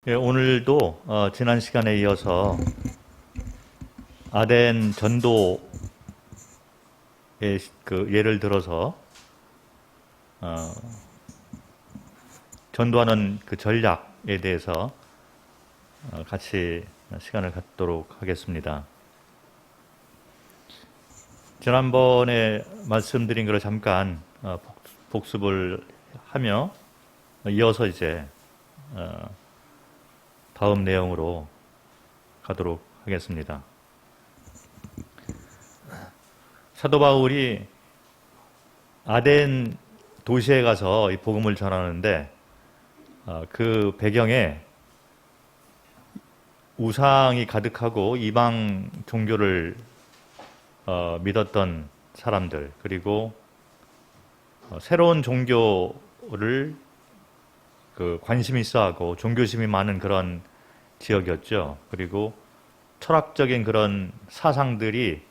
예, 오늘도 지난 시간에 이어서 아덴 전도의 그 예를 들어서 어, 전도하는 그 전략에 대해서 같이 시간을 갖도록 하겠습니다. 지난번에 말씀드린 것을 잠깐 복습을 하며 이어서 이제 다음 내용으로 가도록 하겠습니다. 사도 바울이 아덴 도시에 가서 이 복음을 전하는데 그 배경에 우상이 가득하고 이방 종교를 믿었던 사람들, 그리고 새로운 종교를 관심이 있어하고 종교심이 많은 그런 지역이었죠. 그리고 철학적인 그런 사상들이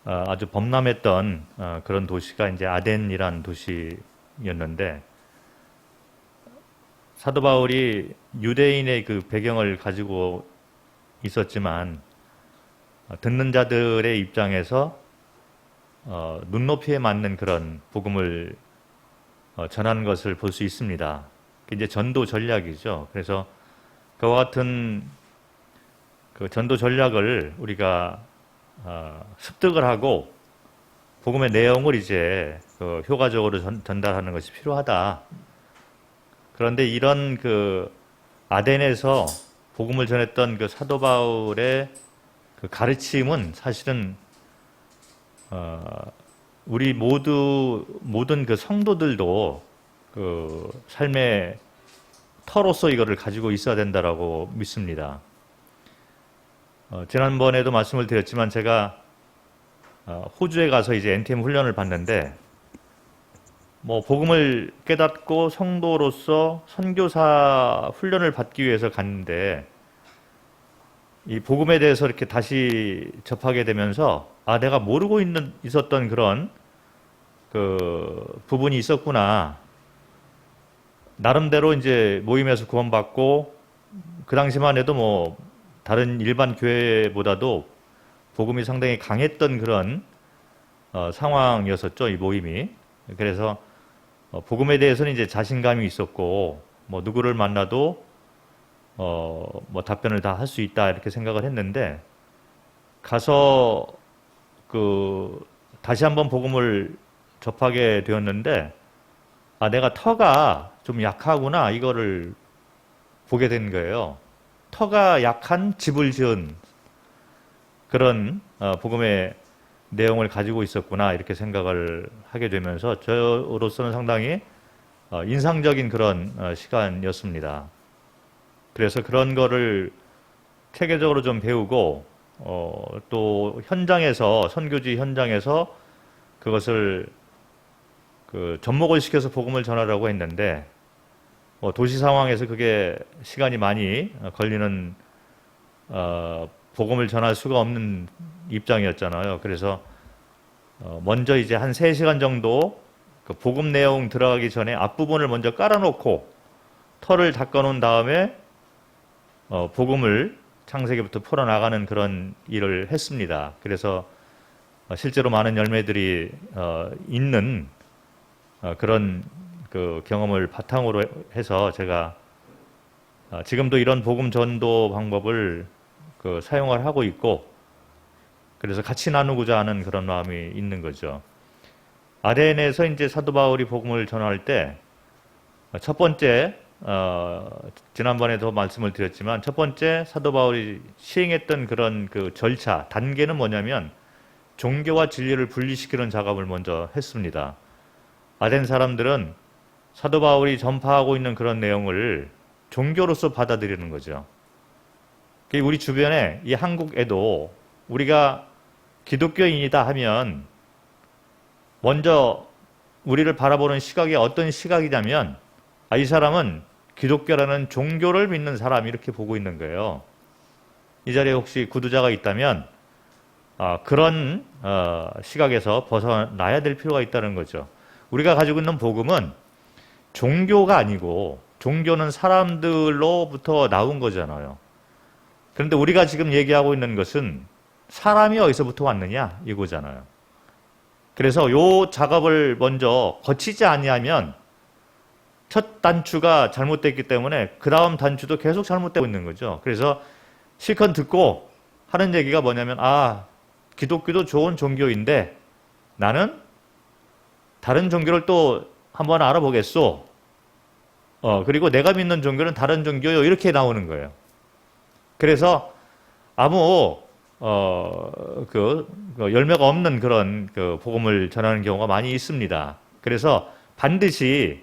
아주 범람했던 그런 도시가 이제 아덴이란 도시였는데, 사도 바울이 유대인의 그 배경을 가지고 있었지만 듣는 자들의 입장에서 눈높이에 맞는 그런 복음을 전하는 것을 볼 수 있습니다. 이제 전도 전략이죠. 그래서 그와 같은 그 전도 전략을 우리가 습득을 하고 복음의 내용을 이제 효과적으로 전달하는 것이 필요하다. 그런데 이런 그 아덴에서 복음을 전했던 그 사도 바울의 그 가르침은 사실은 우리 모든 그 성도들도 그 삶의 터로서 이거를 가지고 있어야 된다라고 믿습니다. 지난번에도 말씀을 드렸지만 제가 호주에 가서 이제 NTM 훈련을 받는데, 복음을 깨닫고 성도로서 선교사 훈련을 받기 위해서 갔는데, 이 복음에 대해서 이렇게 다시 접하게 되면서 내가 모르고 있었던 그런 그 부분이 있었구나. 나름대로 이제 모임에서 구원받고 그 당시만 해도 다른 일반 교회보다도 복음이 상당히 강했던 그런 상황이었었죠, 이 모임이. 그래서 복음에 대해서는 이제 자신감이 있었고 누구를 만나도 답변을 다 할 수 있다 이렇게 생각을 했는데, 가서 다시 한번 복음을 접하게 되었는데 내가 터가 좀 약하구나 이거를 보게 된 거예요. 터가 약한 집을 지은 그런 복음의 내용을 가지고 있었구나 이렇게 생각을 하게 되면서 저로서는 상당히 인상적인 그런 시간이었습니다. 그래서 그런 거를 체계적으로 좀 배우고 또 현장에서, 선교지 현장에서 그것을 접목을 시켜서 복음을 전하라고 했는데, 도시 상황에서 그게 시간이 많이 걸리는 복음을 전할 수가 없는 입장이었잖아요. 그래서 먼저 이제 한 3시간 정도 그 복음 내용 들어가기 전에 앞부분을 먼저 깔아놓고 털을 닦아놓은 다음에 복음을 창세기부터 풀어나가는 그런 일을 했습니다. 그래서 실제로 많은 열매들이 있는 그런 그 경험을 바탕으로 해서 제가 지금도 이런 복음 전도 방법을 사용을 하고 있고, 그래서 같이 나누고자 하는 그런 마음이 있는 거죠. 아덴에서 이제 사도 바울이 복음을 전할 때 첫 번째, 지난번에도 말씀을 드렸지만 첫 번째 사도 바울이 시행했던 그런 그 절차, 단계는 뭐냐면 종교와 진리를 분리시키는 작업을 먼저 했습니다. 아덴 사람들은 사도 바울이 전파하고 있는 그런 내용을 종교로서 받아들이는 거죠. 우리 주변에 이 한국에도 우리가 기독교인이다 하면 먼저 우리를 바라보는 시각이 어떤 시각이냐면 이 사람은 기독교라는 종교를 믿는 사람 이렇게 보고 있는 거예요. 이 자리에 혹시 구두자가 있다면 그런 시각에서 벗어나야 될 필요가 있다는 거죠. 우리가 가지고 있는 복음은 종교가 아니고 종교는 사람들로부터 나온 거잖아요. 그런데 우리가 지금 얘기하고 있는 것은 사람이 어디서부터 왔느냐 이거잖아요. 그래서 요 작업을 먼저 거치지 아니하면 첫 단추가 잘못됐기 때문에 그 다음 단추도 계속 잘못되고 있는 거죠. 그래서 실컷 듣고 하는 얘기가 뭐냐면, 아, 기독교도 좋은 종교인데 나는 다른 종교를 또 한번 알아보겠소. 그리고 내가 믿는 종교는 다른 종교요. 이렇게 나오는 거예요. 그래서 아무 열매가 없는 그런 복음을 전하는 경우가 많이 있습니다. 그래서 반드시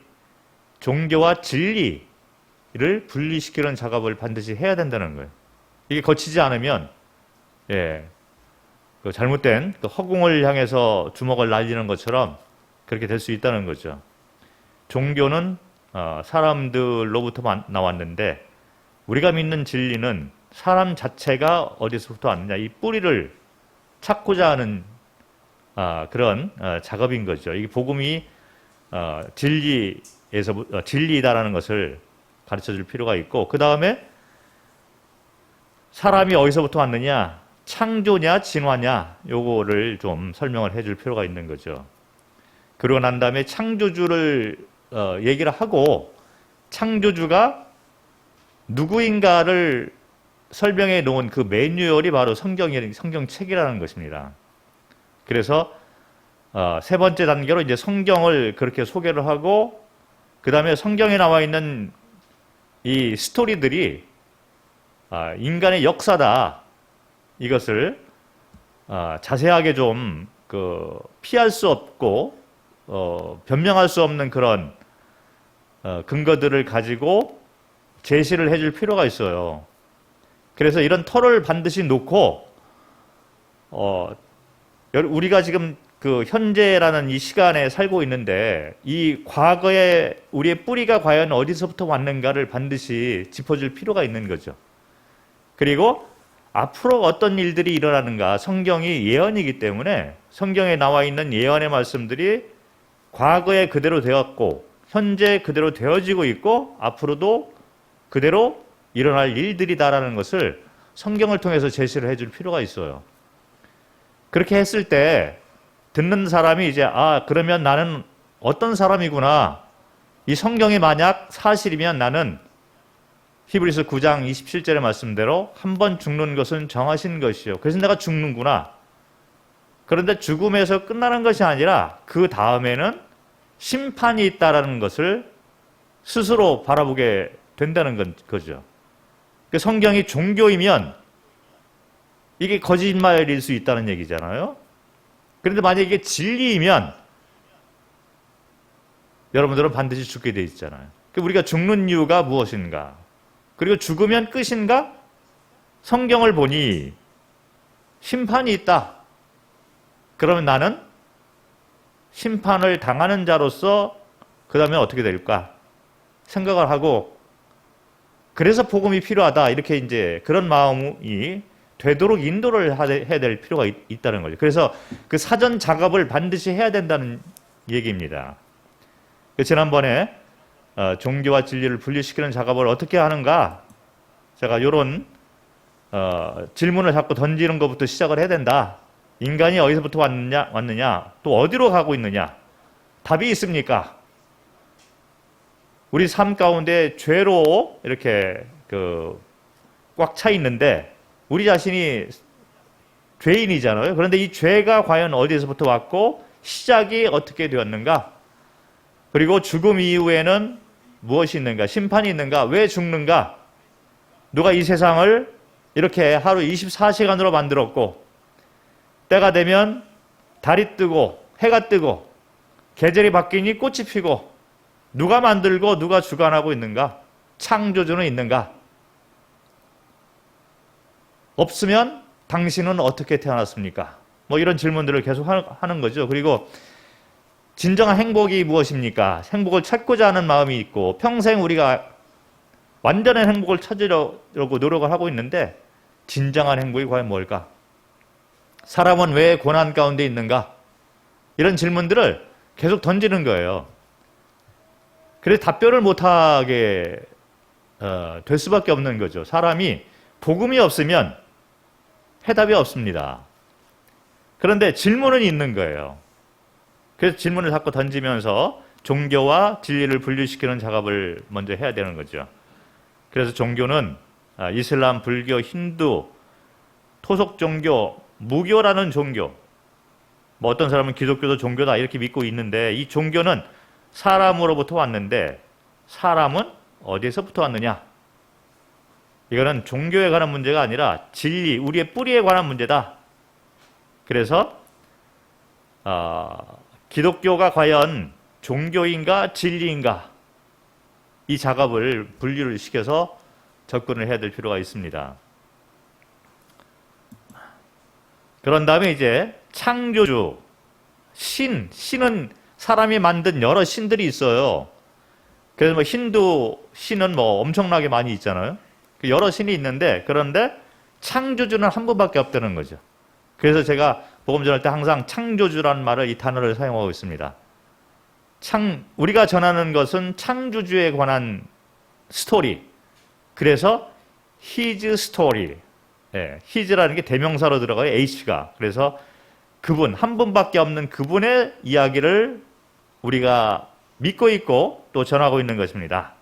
종교와 진리를 분리시키는 작업을 반드시 해야 된다는 거예요. 이게 거치지 않으면 잘못된 허공을 향해서 주먹을 날리는 것처럼 그렇게 될 수 있다는 거죠. 종교는 사람들로부터 나왔는데 우리가 믿는 진리는 사람 자체가 어디서부터 왔느냐, 이 뿌리를 찾고자 하는 그런 작업인 거죠. 이 복음이 진리이다라는 것을 가르쳐 줄 필요가 있고, 그 다음에 사람이 어디서부터 왔느냐, 창조냐 진화냐, 요거를 좀 설명을 해줄 필요가 있는 거죠. 그러고 난 다음에 창조주를 얘기를 하고, 창조주가 누구인가를 설명해 놓은 그 매뉴얼이 바로 성경책이라는 것입니다. 그래서 세 번째 단계로 이제 성경을 그렇게 소개를 하고, 그 다음에 성경에 나와 있는 이 스토리들이 인간의 역사다, 이것을 자세하게 좀 피할 수 없고 변명할 수 없는 그런 근거들을 가지고 제시를 해줄 필요가 있어요. 그래서 이런 털을 반드시 놓고 우리가 지금 현재라는 이 시간에 살고 있는데 이 과거에 우리의 뿌리가 과연 어디서부터 왔는가를 반드시 짚어줄 필요가 있는 거죠. 그리고 앞으로 어떤 일들이 일어나는가, 성경이 예언이기 때문에 성경에 나와 있는 예언의 말씀들이 과거에 그대로 되었고 현재 그대로 되어지고 있고 앞으로도 그대로 일어날 일들이다라는 것을 성경을 통해서 제시를 해줄 필요가 있어요. 그렇게 했을 때 듣는 사람이 이제 그러면 나는 어떤 사람이구나, 이 성경이 만약 사실이면 나는 히브리서 9장 27절의 말씀대로 한 번 죽는 것은 정하신 것이요, 그래서 내가 죽는구나. 그런데 죽음에서 끝나는 것이 아니라 그 다음에는 심판이 있다라는 것을 스스로 바라보게 된다는 거죠. 성경이 종교이면 이게 거짓말일 수 있다는 얘기잖아요. 그런데 만약에 이게 진리이면 여러분들은 반드시 죽게 돼 있잖아요. 우리가 죽는 이유가 무엇인가? 그리고 죽으면 끝인가? 성경을 보니 심판이 있다. 그러면 나는 심판을 당하는 자로서 그 다음에 어떻게 될까 생각을 하고, 그래서 복음이 필요하다, 이렇게 이제 그런 마음이 되도록 인도를 해야 될 필요가 있다는 거죠. 그래서 그 사전 작업을 반드시 해야 된다는 얘기입니다. 지난번에 종교와 진리를 분리시키는 작업을 어떻게 하는가, 제가 이런 질문을 자꾸 던지는 것부터 시작을 해야 된다. 인간이 어디서부터 왔느냐, 또 어디로 가고 있느냐, 답이 있습니까? 우리 삶 가운데 죄로 이렇게 꽉 차 있는데 우리 자신이 죄인이잖아요. 그런데 이 죄가 과연 어디서부터 왔고 시작이 어떻게 되었는가? 그리고 죽음 이후에는 무엇이 있는가? 심판이 있는가? 왜 죽는가? 누가 이 세상을 이렇게 하루 24시간으로 만들었고, 때가 되면 달이 뜨고 해가 뜨고 계절이 바뀌니 꽃이 피고, 누가 만들고 누가 주관하고 있는가? 창조주는 있는가? 없으면 당신은 어떻게 태어났습니까? 이런 질문들을 계속 하는 거죠. 그리고 진정한 행복이 무엇입니까? 행복을 찾고자 하는 마음이 있고, 평생 우리가 완전한 행복을 찾으려고 노력을 하고 있는데 진정한 행복이 과연 뭘까? 사람은 왜 고난 가운데 있는가? 이런 질문들을 계속 던지는 거예요. 그래서 답변을 못하게 될 수밖에 없는 거죠. 사람이 복음이 없으면 해답이 없습니다. 그런데 질문은 있는 거예요. 그래서 질문을 자꾸 던지면서 종교와 진리를 분리시키는 작업을 먼저 해야 되는 거죠. 그래서 종교는 이슬람, 불교, 힌두, 토속 종교, 무교라는 종교, 뭐 어떤 사람은 기독교도 종교다 이렇게 믿고 있는데, 이 종교는 사람으로부터 왔는데 사람은 어디에서부터 왔느냐? 이거는 종교에 관한 문제가 아니라 진리, 우리의 뿌리에 관한 문제다. 그래서 기독교가 과연 종교인가 진리인가, 이 작업을 분류를 시켜서 접근을 해야 될 필요가 있습니다. 그런 다음에 이제 창조주, 신은 사람이 만든 여러 신들이 있어요. 그래서 뭐 힌두 신은 뭐 엄청나게 많이 있잖아요. 여러 신이 있는데, 그런데 창조주는 한 분밖에 없다는 거죠. 그래서 제가 복음 전할 때 항상 창조주라는 말을, 이 단어를 사용하고 있습니다. 우리가 전하는 것은 창조주에 관한 스토리. 그래서 his story. 예, his라는 게 대명사로 들어가요. h가. 그래서 그분, 한 분밖에 없는 그분의 이야기를 우리가 믿고 있고 또 전하고 있는 것입니다.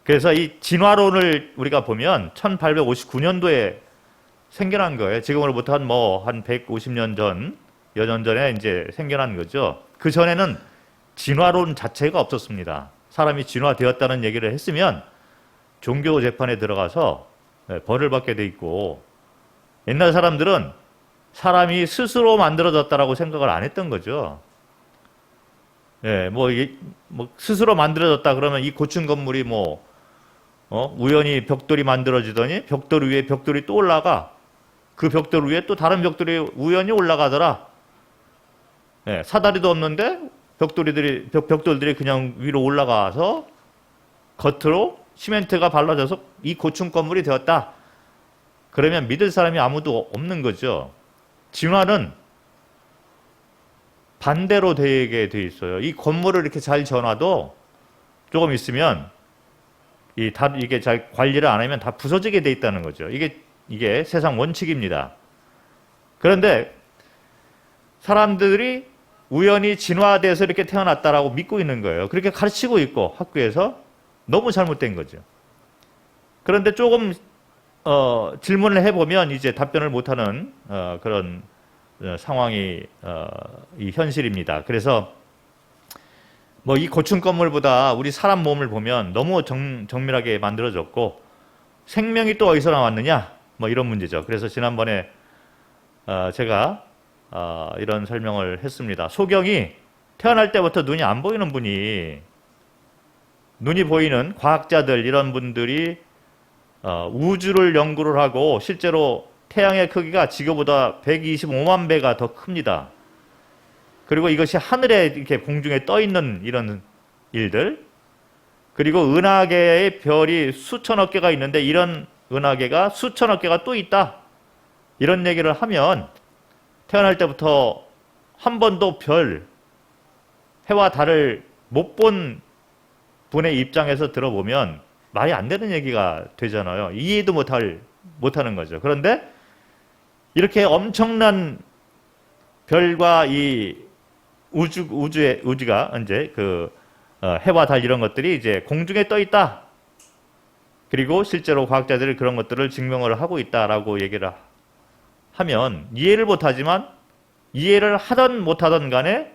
그래서 이 진화론을 우리가 보면 1859년도에 생겨난 거예요. 지금으로부터 한 150년 전, 여년 전에 이제 생겨난 거죠. 그 전에는 진화론 자체가 없었습니다. 사람이 진화되었다는 얘기를 했으면 종교 재판에 들어가서 벌을 받게 돼 있고, 옛날 사람들은 사람이 스스로 만들어졌다라고 생각을 안 했던 거죠. 예, 스스로 만들어졌다 그러면 이 고층 건물이 우연히 벽돌이 만들어지더니 벽돌 위에 벽돌이 또 올라가. 그 벽돌 위에 또 다른 벽돌이 우연히 올라가더라. 예, 사다리도 없는데 벽돌들이 그냥 위로 올라가서 겉으로 시멘트가 발라져서 이 고층 건물이 되었다. 그러면 믿을 사람이 아무도 없는 거죠. 진화는 반대로 되게 돼 있어요. 이 건물을 이렇게 잘 지어놔도 조금 있으면 이게 잘 관리를 안 하면 다 부서지게 돼 있다는 거죠. 이게 세상 원칙입니다. 그런데 사람들이 우연히 진화돼서 이렇게 태어났다라고 믿고 있는 거예요. 그렇게 가르치고 있고 학교에서 너무 잘못된 거죠. 그런데 조금 질문을 해보면 이제 답변을 못하는 그런 상황이 이 현실입니다. 그래서 이 고층 건물보다 우리 사람 몸을 보면 너무 정밀하게 만들어졌고, 생명이 또 어디서 나왔느냐? 이런 문제죠. 그래서 지난번에 제가 이런 설명을 했습니다. 소경이 태어날 때부터 눈이 안 보이는 분이, 눈이 보이는 과학자들, 이런 분들이 우주를 연구를 하고 실제로 태양의 크기가 지구보다 125만 배가 더 큽니다. 그리고 이것이 하늘에 이렇게 공중에 떠 있는 이런 일들, 그리고 은하계의 별이 수천억 개가 있는데 이런 은하계가 수천억 개가 또 있다. 이런 얘기를 하면 태어날 때부터 한 번도 해와 달을 못 본 분의 입장에서 들어보면 말이 안 되는 얘기가 되잖아요. 이해도 못하는 거죠. 그런데 이렇게 엄청난 별과 이 우주가 이제 해와 달 이런 것들이 이제 공중에 떠 있다. 그리고 실제로 과학자들이 그런 것들을 증명을 하고 있다라고 얘기를 하면 이해를 못하지만, 이해를 하든 못하든 간에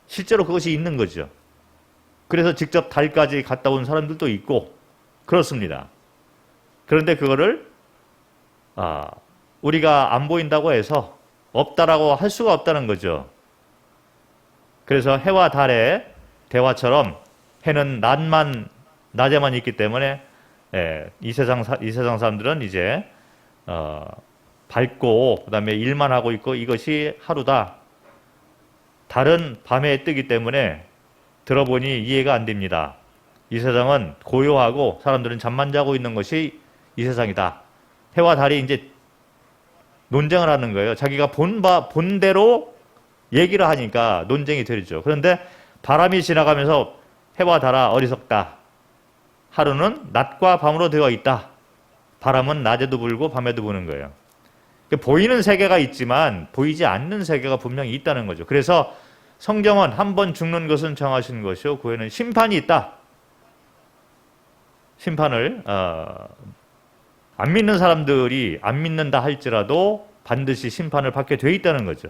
실제로 그것이 있는 거죠. 그래서 직접 달까지 갔다 온 사람들도 있고 그렇습니다. 그런데 그거를 우리가 안 보인다고 해서 없다라고 할 수가 없다는 거죠. 그래서 해와 달의 대화처럼 해는 낮에만 있기 때문에 이 세상 사람들은 이제 밝고 그다음에 일만 하고 있고 이것이 하루다. 달은 밤에 뜨기 때문에 들어보니 이해가 안 됩니다. 이 세상은 고요하고 사람들은 잠만 자고 있는 것이 이 세상이다. 해와 달이 이제 논쟁을 하는 거예요. 자기가 본 대로 얘기를 하니까 논쟁이 되죠. 그런데 바람이 지나가면서 해와 달아 어리석다. 하루는 낮과 밤으로 되어 있다. 바람은 낮에도 불고 밤에도 부는 거예요. 보이는 세계가 있지만 보이지 않는 세계가 분명히 있다는 거죠. 그래서 성경은 한 번 죽는 것은 정하신 것이요 그 후에는 심판이 있다. 심판을 안 믿는 사람들이 안 믿는다 할지라도 반드시 심판을 받게 돼 있다는 거죠.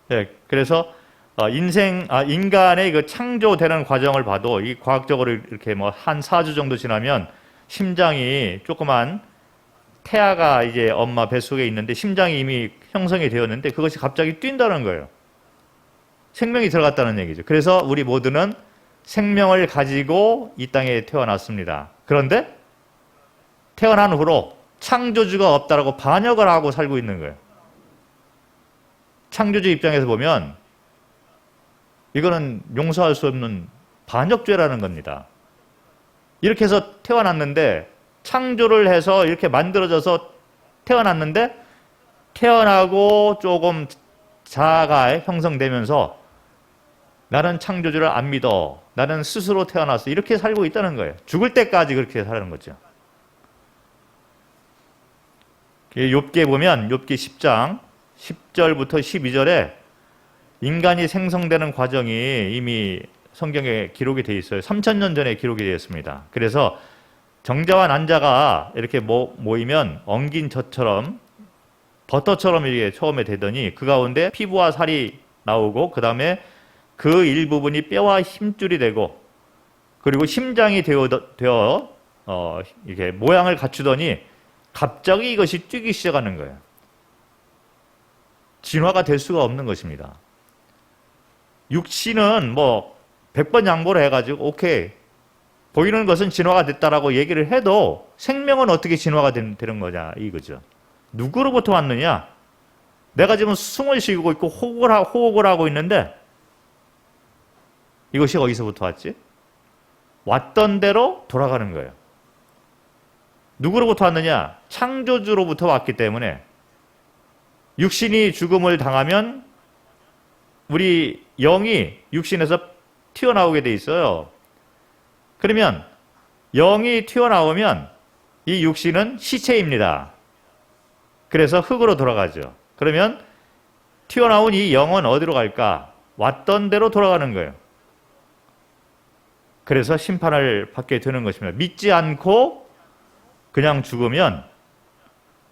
네, 그래서 인간의 그 창조되는 과정을 봐도 이 과학적으로 이렇게 뭐 한 4주 정도 지나면 심장이 조그만 태아가 이제 엄마 뱃속에 있는데 심장이 이미 형성이 되었는데 그것이 갑자기 뛴다는 거예요. 생명이 들어갔다는 얘기죠. 그래서 우리 모두는 생명을 가지고 이 땅에 태어났습니다. 그런데 태어난 후로 창조주가 없다라고 반역을 하고 살고 있는 거예요. 창조주 입장에서 보면 이거는 용서할 수 없는 반역죄라는 겁니다. 이렇게 해서 태어났는데 창조를 해서 이렇게 만들어져서 태어났는데 태어나고 조금 자아가 형성되면서 나는 창조주를 안 믿어. 나는 스스로 태어났어. 이렇게 살고 있다는 거예요. 죽을 때까지 그렇게 사는 거죠. 욥기에 보면 욥기 10장 10절부터 12절에 인간이 생성되는 과정이 이미 성경에 기록이 되어 있어요. 3000년 전에 기록이 되어 있습니다. 그래서 정자와 난자가 이렇게 모이면 엉긴 젖처럼 버터처럼 이게 처음에 되더니 그 가운데 피부와 살이 나오고 그 다음에 그 일부분이 뼈와 힘줄이 되고 그리고 심장이 되어 이렇게 모양을 갖추더니 갑자기 이것이 뛰기 시작하는 거예요. 진화가 될 수가 없는 것입니다. 육신은 뭐 100번 양보를 해가지고 오케이 보이는 것은 진화가 됐다라고 얘기를 해도 생명은 어떻게 진화가 되는 거냐 이거죠. 누구로부터 왔느냐? 내가 지금 숨을 쉬고 있고 호흡을 하고 있는데 이것이 어디서부터 왔지? 왔던 대로 돌아가는 거예요. 누구로부터 왔느냐? 창조주로부터 왔기 때문에 육신이 죽음을 당하면 우리 영이 육신에서 튀어나오게 돼 있어요. 그러면 영이 튀어나오면 이 육신은 시체입니다. 그래서 흙으로 돌아가죠. 그러면 튀어나온 이 영은 어디로 갈까? 왔던 대로 돌아가는 거예요. 그래서 심판을 받게 되는 것입니다. 믿지 않고 그냥 죽으면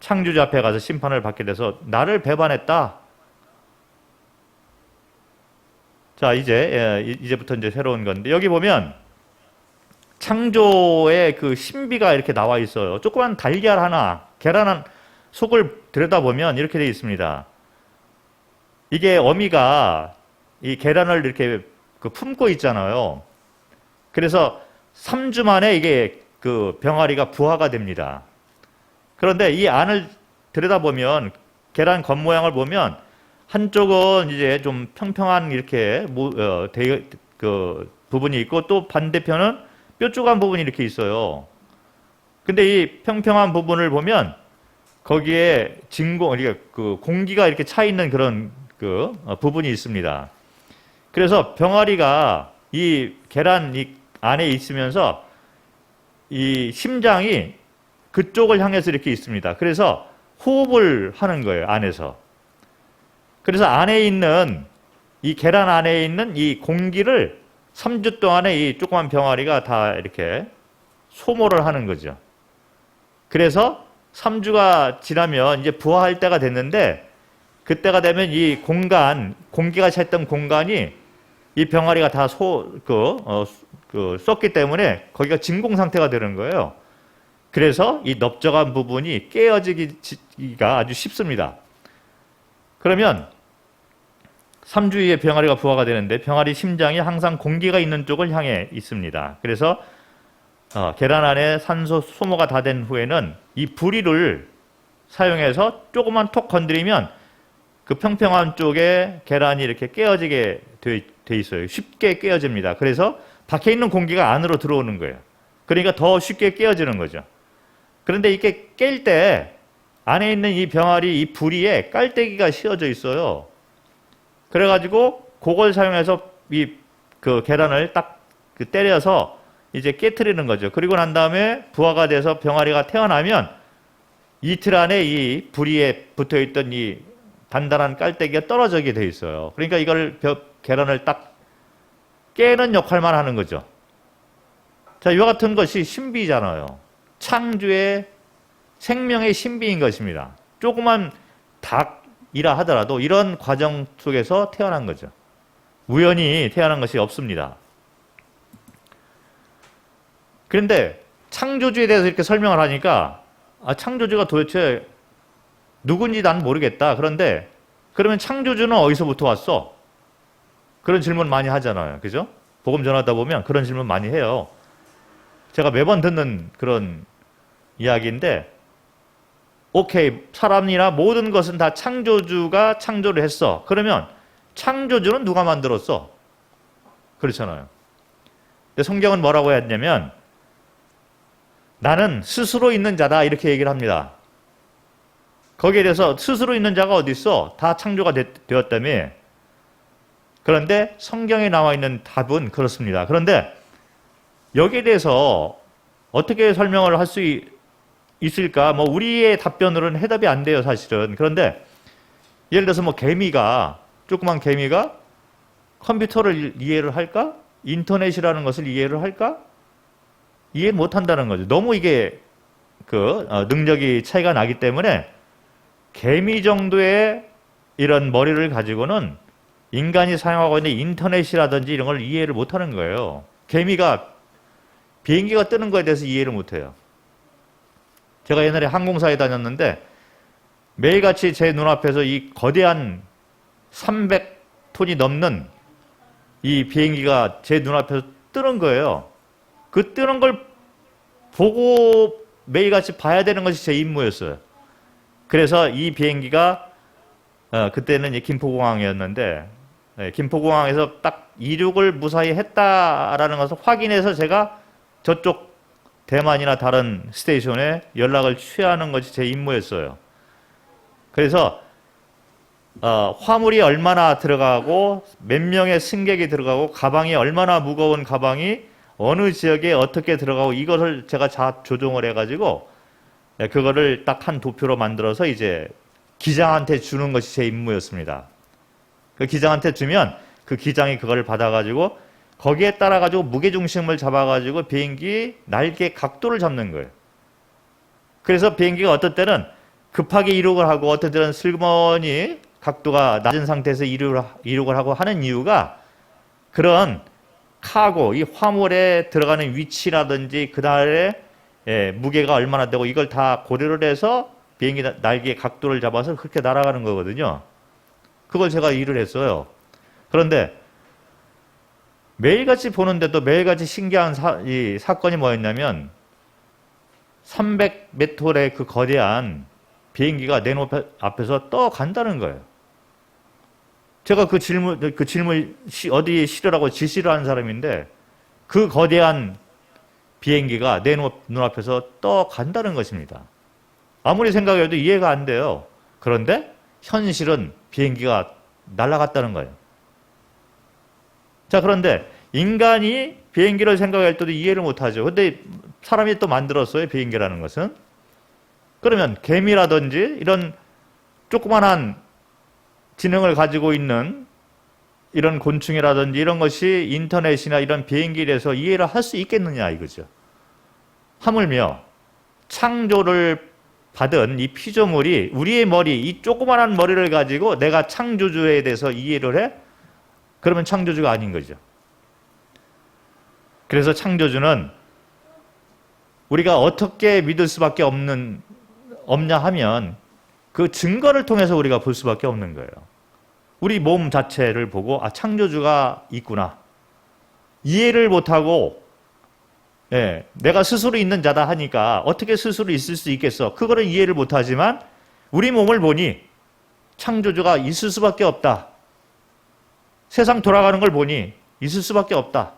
창조주 앞에 가서 심판을 받게 돼서 나를 배반했다. 자, 이제부터 이제 새로운 건데 여기 보면 창조의 그 신비가 이렇게 나와 있어요. 조그만 달걀 하나, 계란 한 속을 들여다보면 이렇게 되어 있습니다. 이게 어미가 이 계란을 이렇게 품고 있잖아요. 그래서 3주 만에 이게 그 병아리가 부화가 됩니다. 그런데 이 안을 들여다보면 계란 겉모양을 보면 한쪽은 이제 좀 평평한 이렇게 그 부분이 있고 또 반대편은 뾰족한 부분이 이렇게 있어요. 근데 이 평평한 부분을 보면 거기에 그 공기가 이렇게 차 있는 그런 그 부분이 있습니다. 그래서 병아리가 이 계란 이 안에 있으면서 이 심장이 그쪽을 향해서 이렇게 있습니다. 그래서 호흡을 하는 거예요, 안에서. 그래서 안에 있는 이 계란 안에 있는 이 공기를 3주 동안에 이 조그만 병아리가 다 이렇게 소모를 하는 거죠. 그래서 3주가 지나면 이제 부화할 때가 됐는데 그때가 되면 이 공기가 찼던 공간이 이 병아리가 다 썼기 때문에 거기가 진공 상태가 되는 거예요. 그래서 이 넓적한 부분이 깨어지기가 아주 쉽습니다. 그러면 3주 후에 병아리가 부화가 되는데 병아리 심장이 항상 공기가 있는 쪽을 향해 있습니다. 그래서 계란 안에 산소 소모가 다 된 후에는 이 부리를 사용해서 조금만 톡 건드리면 그 평평한 쪽에 계란이 이렇게 깨어지게 돼 있어요. 쉽게 깨어집니다. 그래서 밖에 있는 공기가 안으로 들어오는 거예요. 그러니까 더 쉽게 깨어지는 거죠. 그런데 이렇게 깰 때 안에 있는 이 병아리 이 부리에 깔때기가 씌워져 있어요. 그래가지고 그걸 사용해서 그 계란을 딱 때려서 이제 깨트리는 거죠. 그리고 난 다음에 부화가 돼서 병아리가 태어나면 이틀 안에 이 부리에 붙어 있던 이 단단한 깔때기가 떨어지게 돼 있어요. 그러니까 이걸 계란을 딱 깨는 역할만 하는 거죠. 자, 이와 같은 것이 신비잖아요. 창조의 생명의 신비인 것입니다. 조그만 닭이라 하더라도 이런 과정 속에서 태어난 거죠. 우연히 태어난 것이 없습니다. 그런데 창조주에 대해서 이렇게 설명을 하니까 창조주가 도대체 누군지 난 모르겠다. 그런데 그러면 창조주는 어디서부터 왔어? 그런 질문 많이 하잖아요. 그죠? 복음 전하다 보면 그런 질문 많이 해요. 제가 매번 듣는 그런 이야기인데, 오케이, 사람이나 모든 것은 다 창조주가 창조를 했어. 그러면 창조주는 누가 만들었어? 그렇잖아요. 근데 성경은 뭐라고 했냐면 나는 스스로 있는 자다 이렇게 얘기를 합니다. 거기에 대해서 스스로 있는 자가 어디 있어? 다 창조가 되었다며. 그런데 성경에 나와 있는 답은 그렇습니다. 그런데 여기에 대해서 어떻게 설명을 할 수 있을까? 뭐 우리의 답변으로는 해답이 안 돼요, 사실은. 그런데 예를 들어서 뭐 조그만 개미가 컴퓨터를 이해를 할까? 인터넷이라는 것을 이해를 할까? 이해 못 한다는 거죠. 너무 이게 능력이 차이가 나기 때문에 개미 정도의 이런 머리를 가지고는 인간이 사용하고 있는 인터넷이라든지 이런 걸 이해를 못 하는 거예요. 개미가 비행기가 뜨는 거에 대해서 이해를 못 해요. 제가 옛날에 항공사에 다녔는데 매일같이 제 눈앞에서 이 거대한 300톤이 넘는 이 비행기가 제 눈앞에서 뜨는 거예요. 그 뜨는 걸 보고 매일같이 봐야 되는 것이 제 임무였어요. 그래서 이 비행기가 그때는 김포공항이었는데 김포공항에서 딱 이륙을 무사히 했다라는 것을 확인해서 제가 저쪽 대만이나 다른 스테이션에 연락을 취하는 것이 제 임무였어요. 그래서 화물이 얼마나 들어가고 몇 명의 승객이 들어가고 가방이 얼마나 무거운 가방이 어느 지역에 어떻게 들어가고 이것을 제가 조종을 해가지고 그거를 딱 한 도표로 만들어서 이제 기장한테 주는 것이 제 임무였습니다. 그 기장한테 주면 그 기장이 그걸 받아가지고 거기에 따라가지고 무게중심을 잡아가지고 비행기 날개 각도를 잡는 거예요. 그래서 비행기가 어떤 때는 급하게 이륙을 하고 어떤 때는 슬그머니 각도가 낮은 상태에서 이륙을 하고 하는 이유가 그런 카고, 이 화물에 들어가는 위치라든지 그날의 무게가 얼마나 되고 이걸 다 고려를 해서 비행기 날개 각도를 잡아서 그렇게 날아가는 거거든요. 그걸 제가 일을 했어요. 그런데 매일같이 보는데도 매일같이 신기한 이 사건이 뭐였냐면 300m의 그 거대한 비행기가 내 눈 앞에서 떠간다는 거예요. 제가 그 질문 어디에 실으라고 지시를 한 사람인데 그 거대한 비행기가 내 눈앞에서 떠간다는 것입니다. 아무리 생각해도 이해가 안 돼요. 그런데 현실은 비행기가 날아갔다는 거예요. 자, 그런데 인간이 비행기를 생각할 때도 이해를 못하죠. 근데 사람이 또 만들었어요, 비행기라는 것은. 그러면 개미라든지 이런 조그만한 지능을 가지고 있는 이런 곤충이라든지 이런 것이 인터넷이나 이런 비행기에 대해서 이해를 할 수 있겠느냐 이거죠. 하물며 창조를 받은 이 피조물이 우리의 머리, 이 조그만한 머리를 가지고 내가 창조주에 대해서 이해를 해? 그러면 창조주가 아닌 거죠. 그래서 창조주는 우리가 어떻게 믿을 수밖에 없냐 하면 그 증거를 통해서 우리가 볼 수밖에 없는 거예요. 우리 몸 자체를 보고 창조주가 있구나. 이해를 못하고 내가 스스로 있는 자다 하니까 어떻게 스스로 있을 수 있겠어. 그거를 이해를 못하지만 우리 몸을 보니 창조주가 있을 수밖에 없다. 세상 돌아가는 걸 보니 있을 수밖에 없다.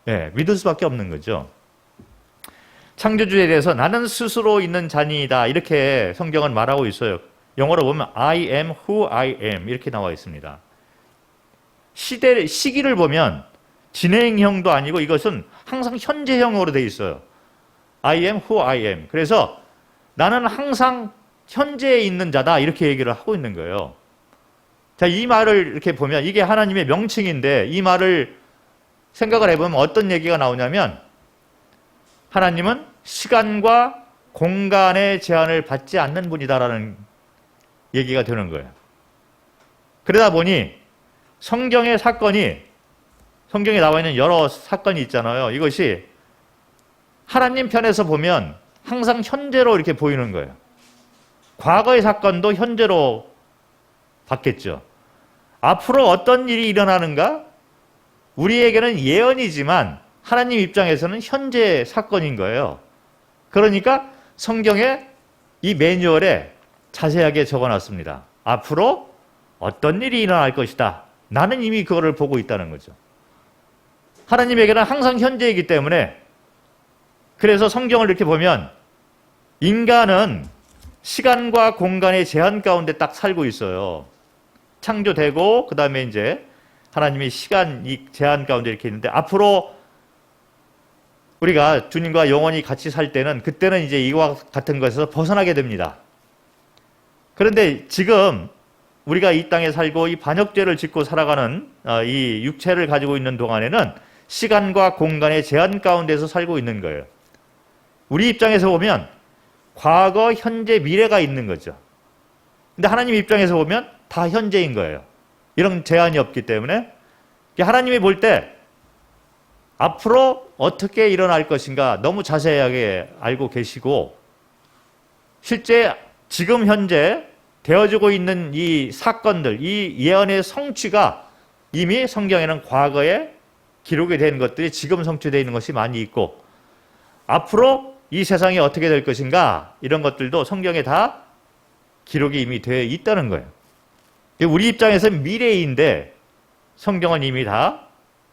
믿을 수밖에 없는 거죠. 창조주에 대해서 나는 스스로 있는 자니이다 이렇게 성경은 말하고 있어요. 영어로 보면 I am who I am 이렇게 나와 있습니다. 시기를 보면 진행형도 아니고 이것은 항상 현재형으로 돼 있어요. I am who I am. 그래서 나는 항상 현재에 있는 자다 이렇게 얘기를 하고 있는 거예요. 자, 이 말을 이렇게 보면 이게 하나님의 명칭인데 이 말을 생각을 해보면 어떤 얘기가 나오냐면 하나님은 시간과 공간의 제한을 받지 않는 분이다라는 얘기가 되는 거예요. 그러다 보니 성경의 사건이 성경에 나와 있는 여러 사건이 있잖아요. 이것이 하나님 편에서 보면 항상 현재로 이렇게 보이는 거예요. 과거의 사건도 현재로 봤겠죠. 앞으로 어떤 일이 일어나는가? 우리에게는 예언이지만 하나님 입장에서는 현재 사건인 거예요. 그러니까 성경에 이 매뉴얼에 자세하게 적어놨습니다. 앞으로 어떤 일이 일어날 것이다. 나는 이미 그거를 보고 있다는 거죠. 하나님에게는 항상 현재이기 때문에 그래서 성경을 이렇게 보면 인간은 시간과 공간의 제한 가운데 딱 살고 있어요. 창조되고 그 다음에 이제 하나님이 시간 이 제한 가운데 이렇게 있는데 앞으로 우리가 주님과 영원히 같이 살 때는 그때는 이제 이와 같은 것에서 벗어나게 됩니다. 그런데 지금 우리가 이 땅에 살고 이 반역죄를 짓고 살아가는 이 육체를 가지고 있는 동안에는 시간과 공간의 제한 가운데서 살고 있는 거예요. 우리 입장에서 보면 과거, 현재, 미래가 있는 거죠. 근데 하나님 입장에서 보면 다 현재인 거예요. 이런 제한이 없기 때문에 하나님이 볼 때 앞으로 어떻게 일어날 것인가 너무 자세하게 알고 계시고 실제 지금 현재 되어지고 있는 이 사건들, 이 예언의 성취가 이미 성경에는 과거에 기록이 된 것들이 지금 성취되어 있는 것이 많이 있고 앞으로 이 세상이 어떻게 될 것인가 이런 것들도 성경에 다 기록이 이미 되어 있다는 거예요. 우리 입장에서는 미래인데 성경은 이미 다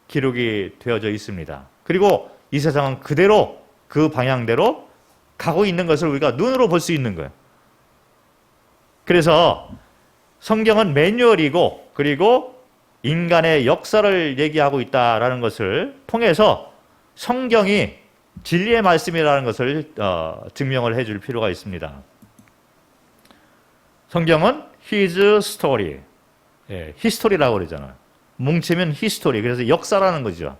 기록이 되어져 있습니다. 그리고 이 세상은 그대로 그 방향대로 가고 있는 것을 우리가 눈으로 볼 수 있는 거예요. 그래서 성경은 매뉴얼이고 그리고 인간의 역사를 얘기하고 있다라는 것을 통해서 성경이 진리의 말씀이라는 것을 증명을 해줄 필요가 있습니다. 성경은 His story, 히스토리라고 그러잖아요. 뭉치면 히스토리, 그래서 역사라는 거죠.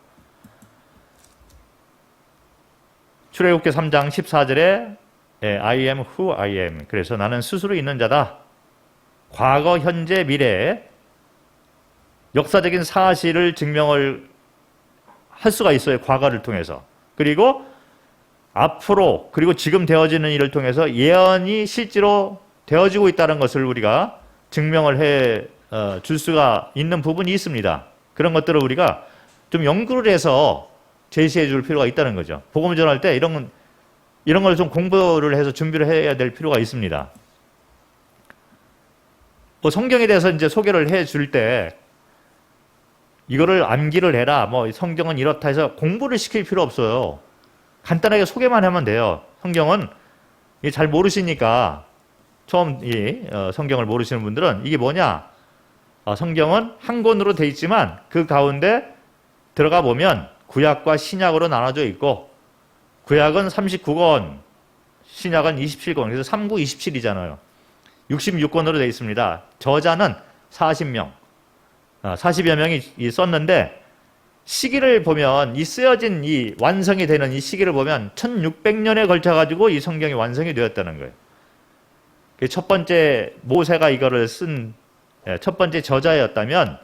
출애굽기 3장 14절에 I am who I am. 그래서 나는 스스로 있는 자다. 과거, 현재, 미래 역사적인 사실을 증명을 할 수가 있어요. 과거를 통해서. 그리고 앞으로 그리고 지금 되어지는 일을 통해서 예언이 실제로 되어지고 있다는 것을 우리가 증명을 해 줄 수가 있는 부분이 있습니다. 그런 것들을 우리가 좀 연구를 해서 제시해 줄 필요가 있다는 거죠. 복음을 전할 때 이런 걸 좀 공부를 해서 준비를 해야 될 필요가 있습니다. 뭐 성경에 대해서 이제 소개를 해 줄 때 이거를 암기를 해라. 뭐 성경은 이렇다 해서 공부를 시킬 필요 없어요. 간단하게 소개만 하면 돼요. 성경은 잘 모르시니까 처음 이 성경을 모르시는 분들은 이게 뭐냐? 성경은 한 권으로 돼 있지만 그 가운데 들어가 보면 구약과 신약으로 나눠져 있고 구약은 39권, 신약은 27권, 그래서 39, 27이잖아요. 66권으로 되어 있습니다. 저자는 40명, 40여 명이 썼는데 시기를 보면 이 쓰여진 이 완성이 되는 이 시기를 보면 1600년에 걸쳐가지고 이 성경이 완성이 되었다는 거예요. 첫 번째 모세가 이거를 쓴 첫 번째 저자였다면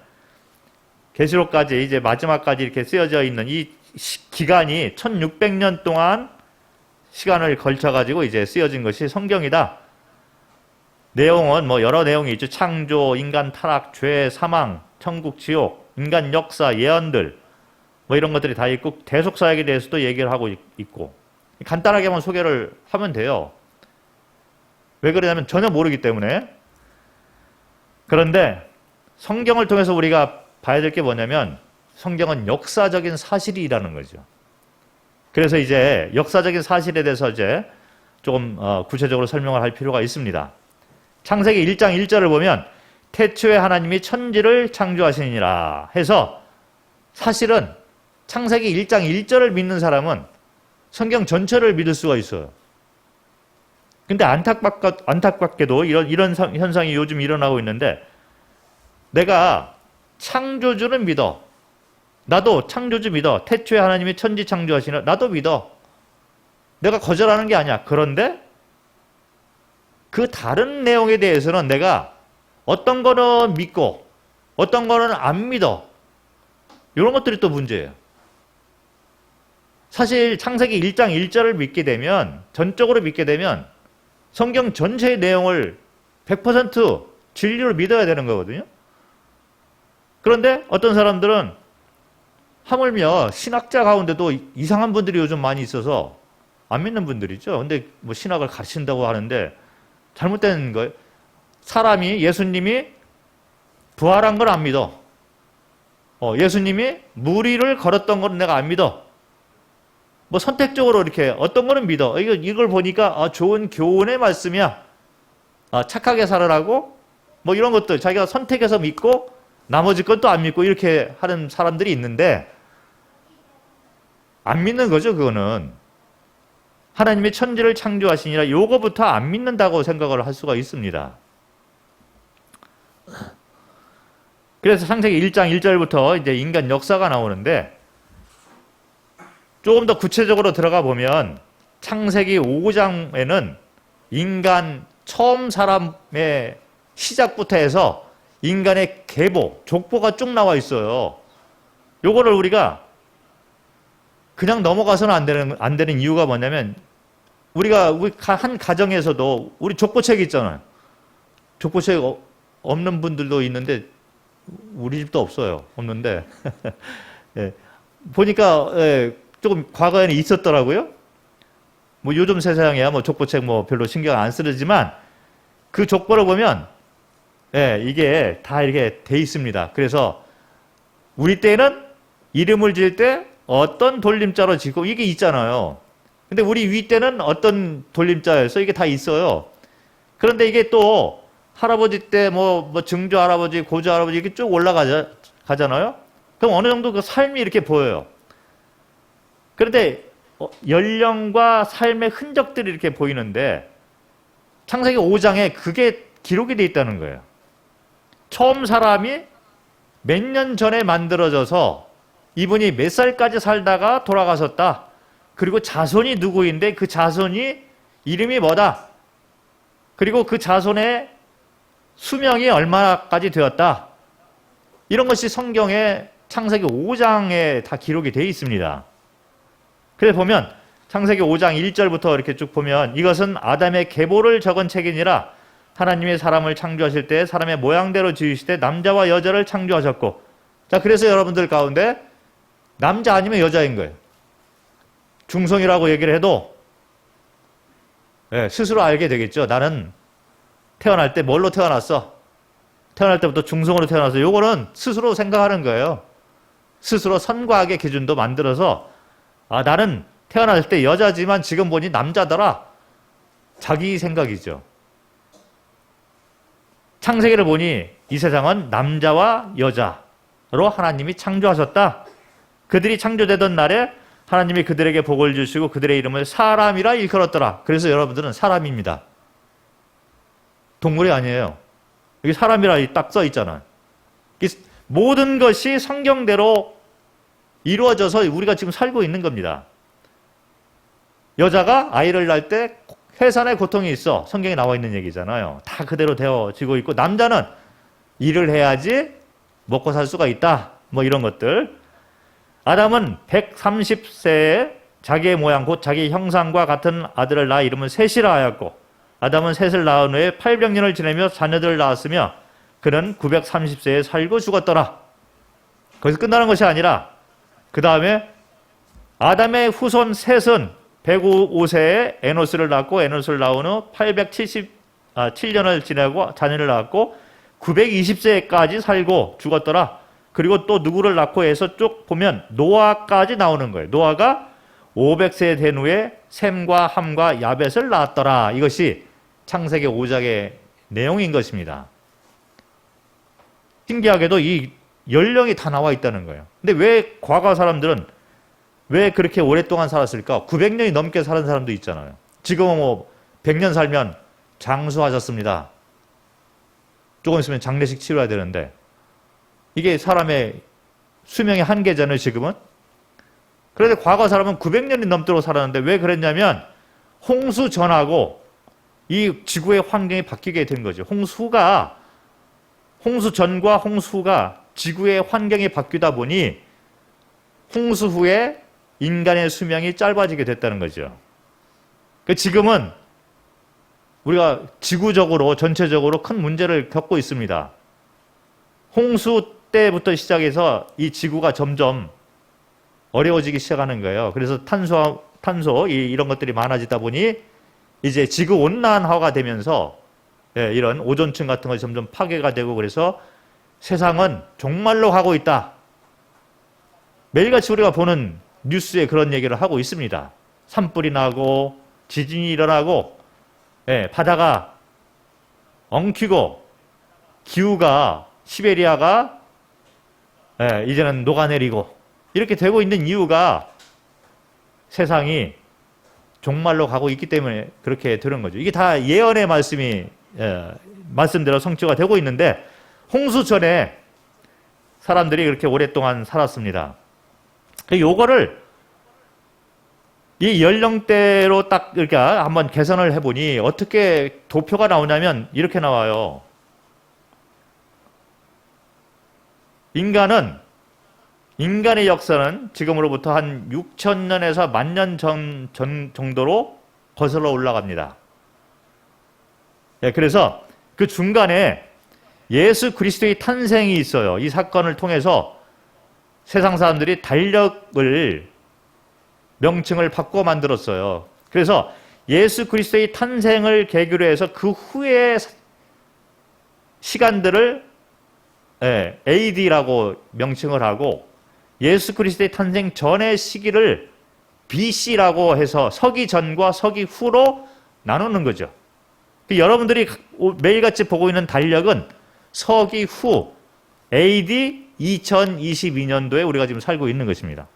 계시록까지 이제 마지막까지 이렇게 쓰여져 있는 이 기간이 1600년 동안 시간을 걸쳐가지고 이제 쓰여진 것이 성경이다. 내용은 뭐 여러 내용이 있죠. 창조, 인간 타락, 죄, 사망, 천국, 지옥, 인간 역사, 예언들 뭐 이런 것들이 다 있고 대속사역에 대해서도 얘기를 하고 있고 간단하게만 소개를 하면 돼요. 왜 그러냐면 전혀 모르기 때문에. 그런데 성경을 통해서 우리가 봐야 될 게 뭐냐면 성경은 역사적인 사실이라는 거죠. 그래서 이제 역사적인 사실에 대해서 이제 조금 구체적으로 설명을 할 필요가 있습니다. 창세기 1장 1절을 보면 태초에 하나님이 천지를 창조하시니라 해서 사실은 창세기 1장 1절을 믿는 사람은 성경 전체를 믿을 수가 있어요. 근데 안타깝게도 이런 현상이 요즘 일어나고 있는데 내가 창조주는 믿어. 나도 창조주 믿어. 태초에 하나님이 천지 창조하시나 나도 믿어. 내가 거절하는 게 아니야. 그런데 그 다른 내용에 대해서는 내가 어떤 거는 믿고 어떤 거는 안 믿어. 이런 것들이 또 문제예요. 사실 창세기 1장 1절을 믿게 되면 전적으로 믿게 되면 성경 전체의 내용을 100% 진리로 믿어야 되는 거거든요. 그런데 어떤 사람들은 하물며 신학자 가운데도 이상한 분들이 요즘 많이 있어서 안 믿는 분들이죠. 근데 뭐 신학을 가르친다고 하는데 잘못된 거예요. 사람이 예수님이 부활한 걸 안 믿어. 예수님이 무리를 걸었던 건 내가 안 믿어. 뭐 선택적으로 이렇게 어떤 거는 믿어. 이걸 보니까 좋은 교훈의 말씀이야. 착하게 살아라고 뭐 이런 것들 자기가 선택해서 믿고 나머지 건 또 안 믿고 이렇게 하는 사람들이 있는데 안 믿는 거죠. 그거는 하나님이 천지를 창조하시니라 요거부터 안 믿는다고 생각을 할 수가 있습니다. 그래서 창세기 1장 1절부터 이제 인간 역사가 나오는데 조금 더 구체적으로 들어가 보면 창세기 5장에는 인간 처음 사람의 시작부터 해서 인간의 계보, 족보가 쭉 나와 있어요. 요거를 우리가 그냥 넘어가서는 안 되는 이유가 뭐냐면 우리 한 가정에서도 우리 족보책 있잖아요. 족보책 없는 분들도 있는데 우리 집도 없어요. 없는데 예. 보니까 조금 과거에는 있었더라고요. 뭐 요즘 세상에야 뭐 족보책 뭐 별로 신경 안 쓰지만 그 족보를 보면 이게 다 이렇게 돼 있습니다. 그래서 우리 때는 이름을 지을 때 어떤 돌림자로 짓고 이게 있잖아요. 근데 우리 위 때는 어떤 돌림자여서 이게 다 있어요. 그런데 이게 또 할아버지 때 뭐 증조 할아버지, 고조 할아버지 이렇게 쭉 가잖아요. 그럼 어느 정도 그 삶이 이렇게 보여요. 그런데 연령과 삶의 흔적들이 이렇게 보이는데 창세기 5장에 그게 기록이 돼 있다는 거예요. 처음 사람이 몇 년 전에 만들어져서 이분이 몇 살까지 살다가 돌아가셨다. 그리고 자손이 누구인데 그 자손이 이름이 뭐다. 그리고 그 자손의 수명이 얼마까지 되었다. 이런 것이 성경의 창세기 5장에 다 기록이 되어 있습니다. 그래서 보면 창세기 5장 1절부터 이렇게 쭉 보면 이것은 아담의 계보를 적은 책이니라. 하나님이 사람을 창조하실 때 사람의 모양대로 지으시되 남자와 여자를 창조하셨고. 자, 그래서 여러분들 가운데 남자 아니면 여자인 거예요. 중성이라고 얘기를 해도 스스로 알게 되겠죠. 나는 태어날 때 뭘로 태어났어? 태어날 때부터 중성으로 태어나서 요거는 스스로 생각하는 거예요. 스스로 선과 악의 기준도 만들어서 나는 태어날 때 여자지만 지금 보니 남자더라. 자기 생각이죠. 창세기를 보니 이 세상은 남자와 여자로 하나님이 창조하셨다. 그들이 창조되던 날에 하나님이 그들에게 복을 주시고 그들의 이름을 사람이라 일컬었더라. 그래서 여러분들은 사람입니다. 동물이 아니에요. 여기 사람이라 딱 써 있잖아요. 모든 것이 성경대로 이루어져서 우리가 지금 살고 있는 겁니다. 여자가 아이를 낳을 때 해산의 고통이 있어. 성경에 나와 있는 얘기잖아요. 다 그대로 되어지고 있고 남자는 일을 해야지 먹고 살 수가 있다. 뭐 이런 것들. 아담은 130세에 자기의 모양 곧 자기 형상과 같은 아들을 낳아 이름은 셋이라 하였고 아담은 셋을 낳은 후에 800년을 지내며 자녀들을 낳았으며 그는 930세에 살고 죽었더라. 거기서 끝나는 것이 아니라 그 다음에 아담의 후손 셋은 105세에 에노스를 낳고 에노스를 낳은 후 877년을 지내고 자녀를 낳았고 920세까지 살고 죽었더라. 그리고 또 누구를 낳고 해서 쭉 보면 노아까지 나오는 거예요. 노아가 500세 된 후에 셈과 함과 야벳을 낳았더라. 이것이 창세기 5장의 내용인 것입니다. 신기하게도 이 연령이 다 나와 있다는 거예요. 근데 왜 과거 사람들은 왜 그렇게 오랫동안 살았을까? 900년이 넘게 사는 사람도 있잖아요. 지금은 뭐 100년 살면 장수하셨습니다. 조금 있으면 장례식 치러야 되는데 이게 사람의 수명의 한계잖아요, 지금은. 그런데 과거 사람은 900년이 넘도록 살았는데 왜 그랬냐면 홍수 전하고 이 지구의 환경이 바뀌게 된 거죠. 홍수 전과 홍수 후가 지구의 환경이 바뀌다 보니 홍수 후에 인간의 수명이 짧아지게 됐다는 거죠. 지금은 우리가 지구적으로 전체적으로 큰 문제를 겪고 있습니다. 홍수 때부터 시작해서 이 지구가 점점 어려워지기 시작하는 거예요. 그래서 탄소 이런 것들이 많아지다 보니 이제 지구 온난화가 되면서 이런 오존층 같은 것이 점점 파괴가 되고 그래서 세상은 종말로 가고 있다. 매일같이 우리가 보는 뉴스에 그런 얘기를 하고 있습니다. 산불이 나고 지진이 일어나고 바다가 엉키고 기후가 시베리아가 이제는 녹아내리고 이렇게 되고 있는 이유가 세상이 종말로 가고 있기 때문에 그렇게 되는 거죠. 이게 다 예언의 말씀이 말씀대로 성취가 되고 있는데 홍수 전에 사람들이 그렇게 오랫동안 살았습니다. 요거를 이 연령대로 딱 이렇게 한번 계산을 해보니 어떻게 도표가 나오냐면 이렇게 나와요. 인간의 역사는 지금으로부터 한 6천년에서 10,000년 전 정도로 거슬러 올라갑니다. 그래서 그 중간에 예수 그리스도의 탄생이 있어요. 이 사건을 통해서 세상 사람들이 달력을 명칭을 바꿔 만들었어요. 그래서 예수 그리스도의 탄생을 계기로 해서 그 후의 시간들을 AD라고 명칭을 하고 예수 그리스도의 탄생 전의 시기를 BC라고 해서 서기 전과 서기 후로 나누는 거죠. 여러분들이 매일같이 보고 있는 달력은 서기 후 AD 2022년도에 우리가 지금 살고 있는 것입니다.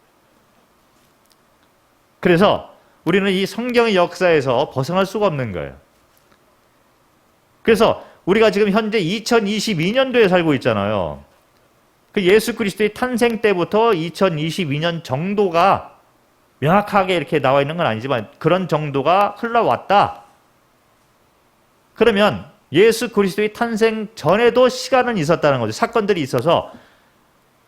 그래서 우리는 이 성경의 역사에서 벗어날 수가 없는 거예요. 그래서 우리가 지금 현재 2022년도에 살고 있잖아요. 그 예수 그리스도의 탄생 때부터 2022년 정도가 명확하게 이렇게 나와 있는 건 아니지만 그런 정도가 흘러왔다. 그러면 예수 그리스도의 탄생 전에도 시간은 있었다는 거죠. 사건들이 있어서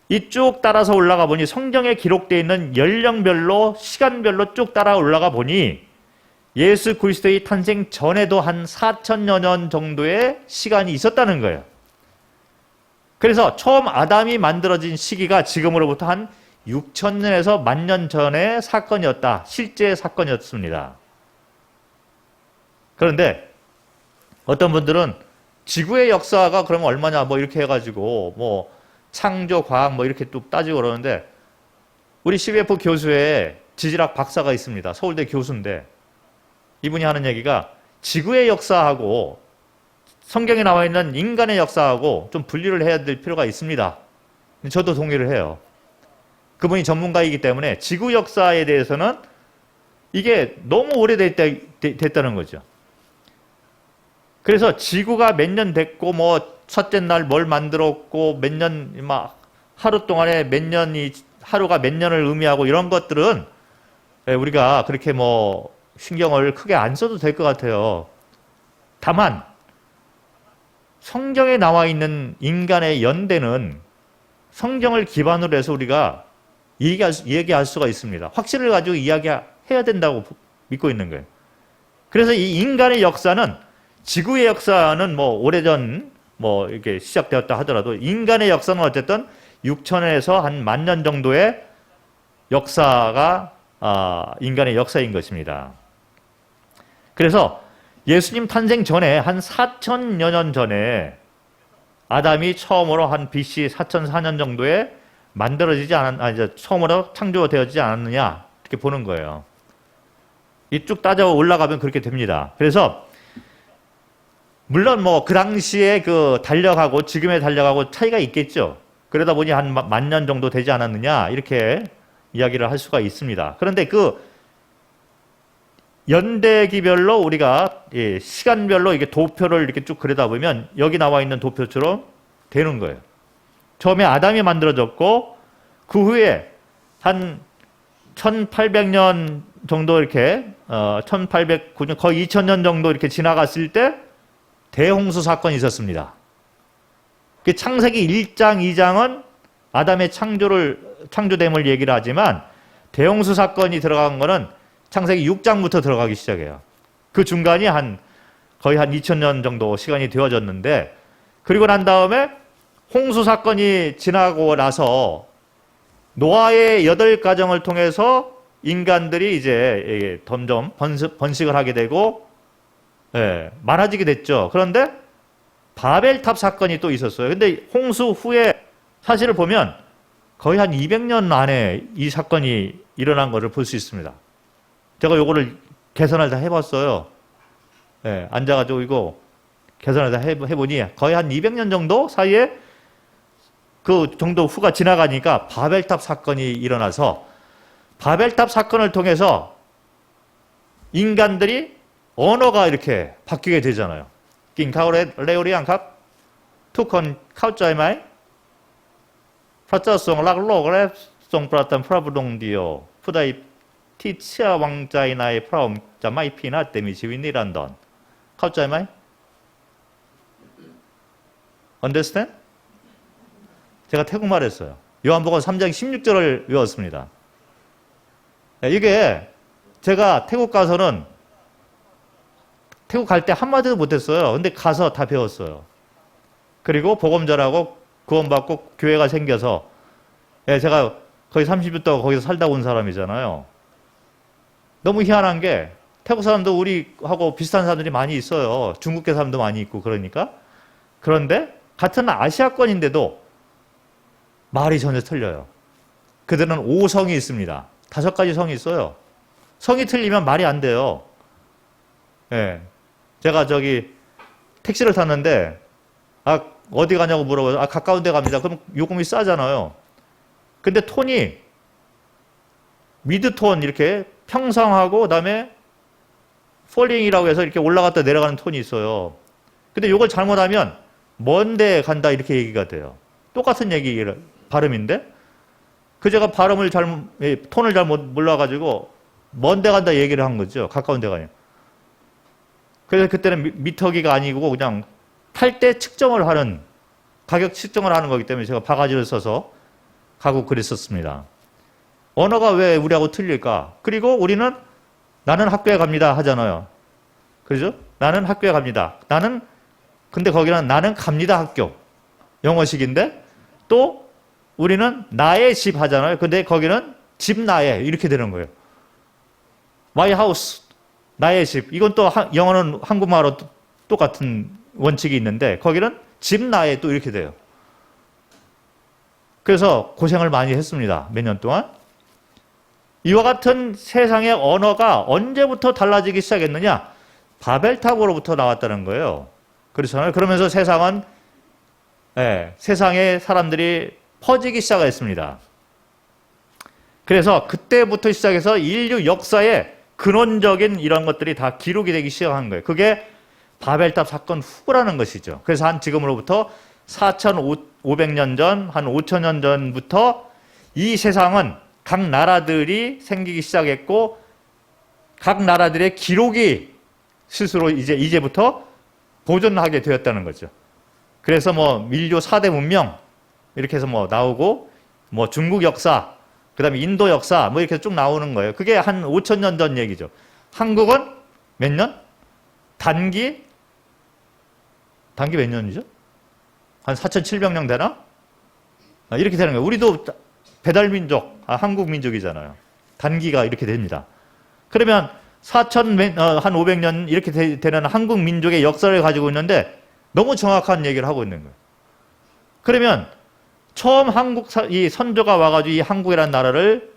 이쭉 따라서 올라가 보니 성경에 기록되어 있는 연령별로 시간별로 쭉 따라 올라가 보니 예수 그리스도의 탄생 전에도 한 4,000여 년 정도의 시간이 있었다는 거예요. 그래서 처음 아담이 만들어진 시기가 지금으로부터 한 6,000년에서 10,000년 전의 사건이었다. 실제 사건이었습니다. 그런데 어떤 분들은 지구의 역사가 그러면 얼마냐 뭐 이렇게 해가지고 뭐 창조 과학 뭐 이렇게 또 따지고 그러는데 우리 CBF 교수의 지질학 박사가 있습니다. 서울대 교수인데 이분이 하는 얘기가 지구의 역사하고 성경에 나와 있는 인간의 역사하고 좀 분리를 해야 될 필요가 있습니다. 저도 동의를 해요. 그분이 전문가이기 때문에 지구 역사에 대해서는 이게 너무 오래됐다는 거죠. 그래서 지구가 몇 년 됐고 뭐 첫째 날 뭘 만들었고 몇 년 막 하루 동안에 몇 년이 하루가 몇 년을 의미하고 이런 것들은 우리가 그렇게 뭐 신경을 크게 안 써도 될 것 같아요. 다만 성경에 나와 있는 인간의 연대는 성경을 기반으로 해서 우리가 얘기할 수가 있습니다. 확신을 가지고 이야기해야 된다고 믿고 있는 거예요. 그래서 이 인간의 역사는 지구의 역사는 뭐 오래전 뭐 이렇게 시작되었다 하더라도 인간의 역사는 어쨌든 6천에서 한 10,000년 정도의 역사가 인간의 역사인 것입니다. 그래서 예수님 탄생 전에 한 4,000여 년 전에 아담이 처음으로 한 BC 4,004년 정도에 처음으로 창조되어지지 않았느냐 이렇게 보는 거예요. 이 쭉 따져 올라가면 그렇게 됩니다. 그래서 물론 뭐 그 당시에 그 달력하고 지금의 달력하고 차이가 있겠죠. 그러다 보니 한 10,000년 정도 되지 않았느냐 이렇게 이야기를 할 수가 있습니다. 그런데 그 연대기별로 우리가 시간별로 이게 도표를 이렇게 쭉 그리다 보면 여기 나와 있는 도표처럼 되는 거예요. 처음에 아담이 만들어졌고 그 후에 한 1800년 정도 이렇게 1809년 거의 2000년 정도 이렇게 지나갔을 때 대홍수 사건이 있었습니다. 그 창세기 1장, 2장은 아담의 창조됨을 얘기를 하지만 대홍수 사건이 들어간 거는 창세기 6장부터 들어가기 시작해요. 그 중간이 거의 한 2000년 정도 시간이 되어졌는데, 그리고 난 다음에 홍수 사건이 지나고 나서 노아의 8가정을 통해서 인간들이 이제 점점 번식을 하게 되고 많아지게 됐죠. 그런데 바벨탑 사건이 또 있었어요. 근데 홍수 후에 사실을 보면 거의 한 200년 안에 이 사건이 일어난 것을 볼 수 있습니다. 제가 요거를 계산을 다 해봤어요. 앉아가지고 이거 계산을 다 해보니 거의 한 200년 정도 사이에 그 정도 후가 지나가니까 바벨탑 사건이 일어나서 바벨탑 사건을 통해서 인간들이 언어가 이렇게 바뀌게 되잖아요. 레오리안캅 투컨 카우짜이마이 파짜송 락로그레 송프라탄 프라부동디오 푸다이 티치아 왕자이나의 프라움 자마이 피나 때미 지윈이란던 카우짜이마이 Understand? 제가 태국말 했어요. 요한복음 3장 16절을 외웠습니다. 이게 제가 태국 가서는 태국 갈 때 한마디도 못했어요. 근데 가서 다 배웠어요. 그리고 복음 전하고 구원받고 교회가 생겨서 제가 거의 30년 동안 거기서 살다 온 사람이잖아요. 너무 희한한 게 태국 사람도 우리하고 비슷한 사람들이 많이 있어요. 중국계 사람도 많이 있고 그러니까. 그런데 같은 아시아권인데도 말이 전혀 틀려요. 그들은 5성이 있습니다. 5가지 성이 있어요. 성이 틀리면 말이 안 돼요. 제가 택시를 탔는데 어디 가냐고 물어봐서 가까운 데 갑니다. 그럼 요금이 싸잖아요. 근데 톤이 미드톤 이렇게 평상하고 그다음에 폴링이라고 해서 이렇게 올라갔다 내려가는 톤이 있어요. 근데 요걸 잘못하면 먼데 간다 이렇게 얘기가 돼요. 똑같은 발음인데 제가 톤을 잘못 몰라가지고 먼데 간다 얘기를 한 거죠. 가까운 데 가냐. 그래서 그때는 미터기가 아니고 그냥 탈 때 가격 측정을 하는 거기 때문에 제가 바가지를 써서 가고 그랬었습니다. 언어가 왜 우리하고 틀릴까? 그리고 우리는 나는 학교에 갑니다 하잖아요. 그죠? 나는 학교에 갑니다. 근데 거기는 나는 갑니다 학교. 영어식인데 또 우리는 나의 집 하잖아요. 근데 거기는 집 나의 이렇게 되는 거예요. My house, 나의 집. 이건 또 영어는 한국말로 똑같은 원칙이 있는데 거기는 집 나의 또 이렇게 돼요. 그래서 고생을 많이 했습니다. 몇 년 동안. 이와 같은 세상의 언어가 언제부터 달라지기 시작했느냐? 바벨탑으로부터 나왔다는 거예요. 그렇잖아요. 그러면서 세상에 사람들이 퍼지기 시작했습니다. 그래서 그때부터 시작해서 인류 역사에 근원적인 이런 것들이 다 기록이 되기 시작한 거예요. 그게 바벨탑 사건 후라는 것이죠. 그래서 지금으로부터 4,500년 전, 한 5,000년 전부터 이 세상은 각 나라들이 생기기 시작했고 각 나라들의 기록이 스스로 이제부터 보존하게 되었다는 거죠. 그래서 밀교 4대 문명 이렇게 해서 나오고 중국 역사, 그다음에 인도 역사 이렇게 쭉 나오는 거예요. 그게 한 5,000년 전 얘기죠. 한국은 몇 년? 단기 몇 년이죠? 한 4,700년 되나? 이렇게 되는 거예요. 우리도 배달민족, 한국 민족이잖아요. 단기가 이렇게 됩니다. 그러면 한 500년 이렇게 되는 한국 민족의 역사를 가지고 있는데 너무 정확한 얘기를 하고 있는 거예요. 그러면 처음 이 선조가 와가지고 이 한국이라는 나라를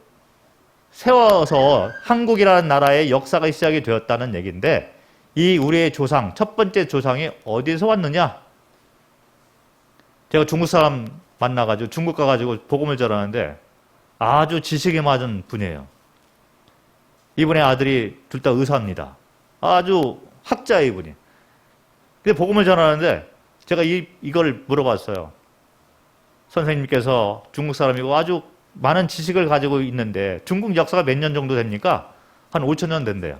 세워서 한국이라는 나라의 역사가 시작이 되었다는 얘기인데 이 우리의 조상, 첫 번째 조상이 어디서 왔느냐? 제가 중국 사람 만나가지고 중국 가가지고 복음을 전하는데 아주 지식이 맞은 분이에요. 이분의 아들이 둘 다 의사입니다. 아주 학자예요, 이분이. 근데 복음을 전하는데 제가 이걸 물어봤어요. 선생님께서 중국 사람이고 아주 많은 지식을 가지고 있는데 중국 역사가 몇 년 정도 됩니까? 한 5천 년 된대요.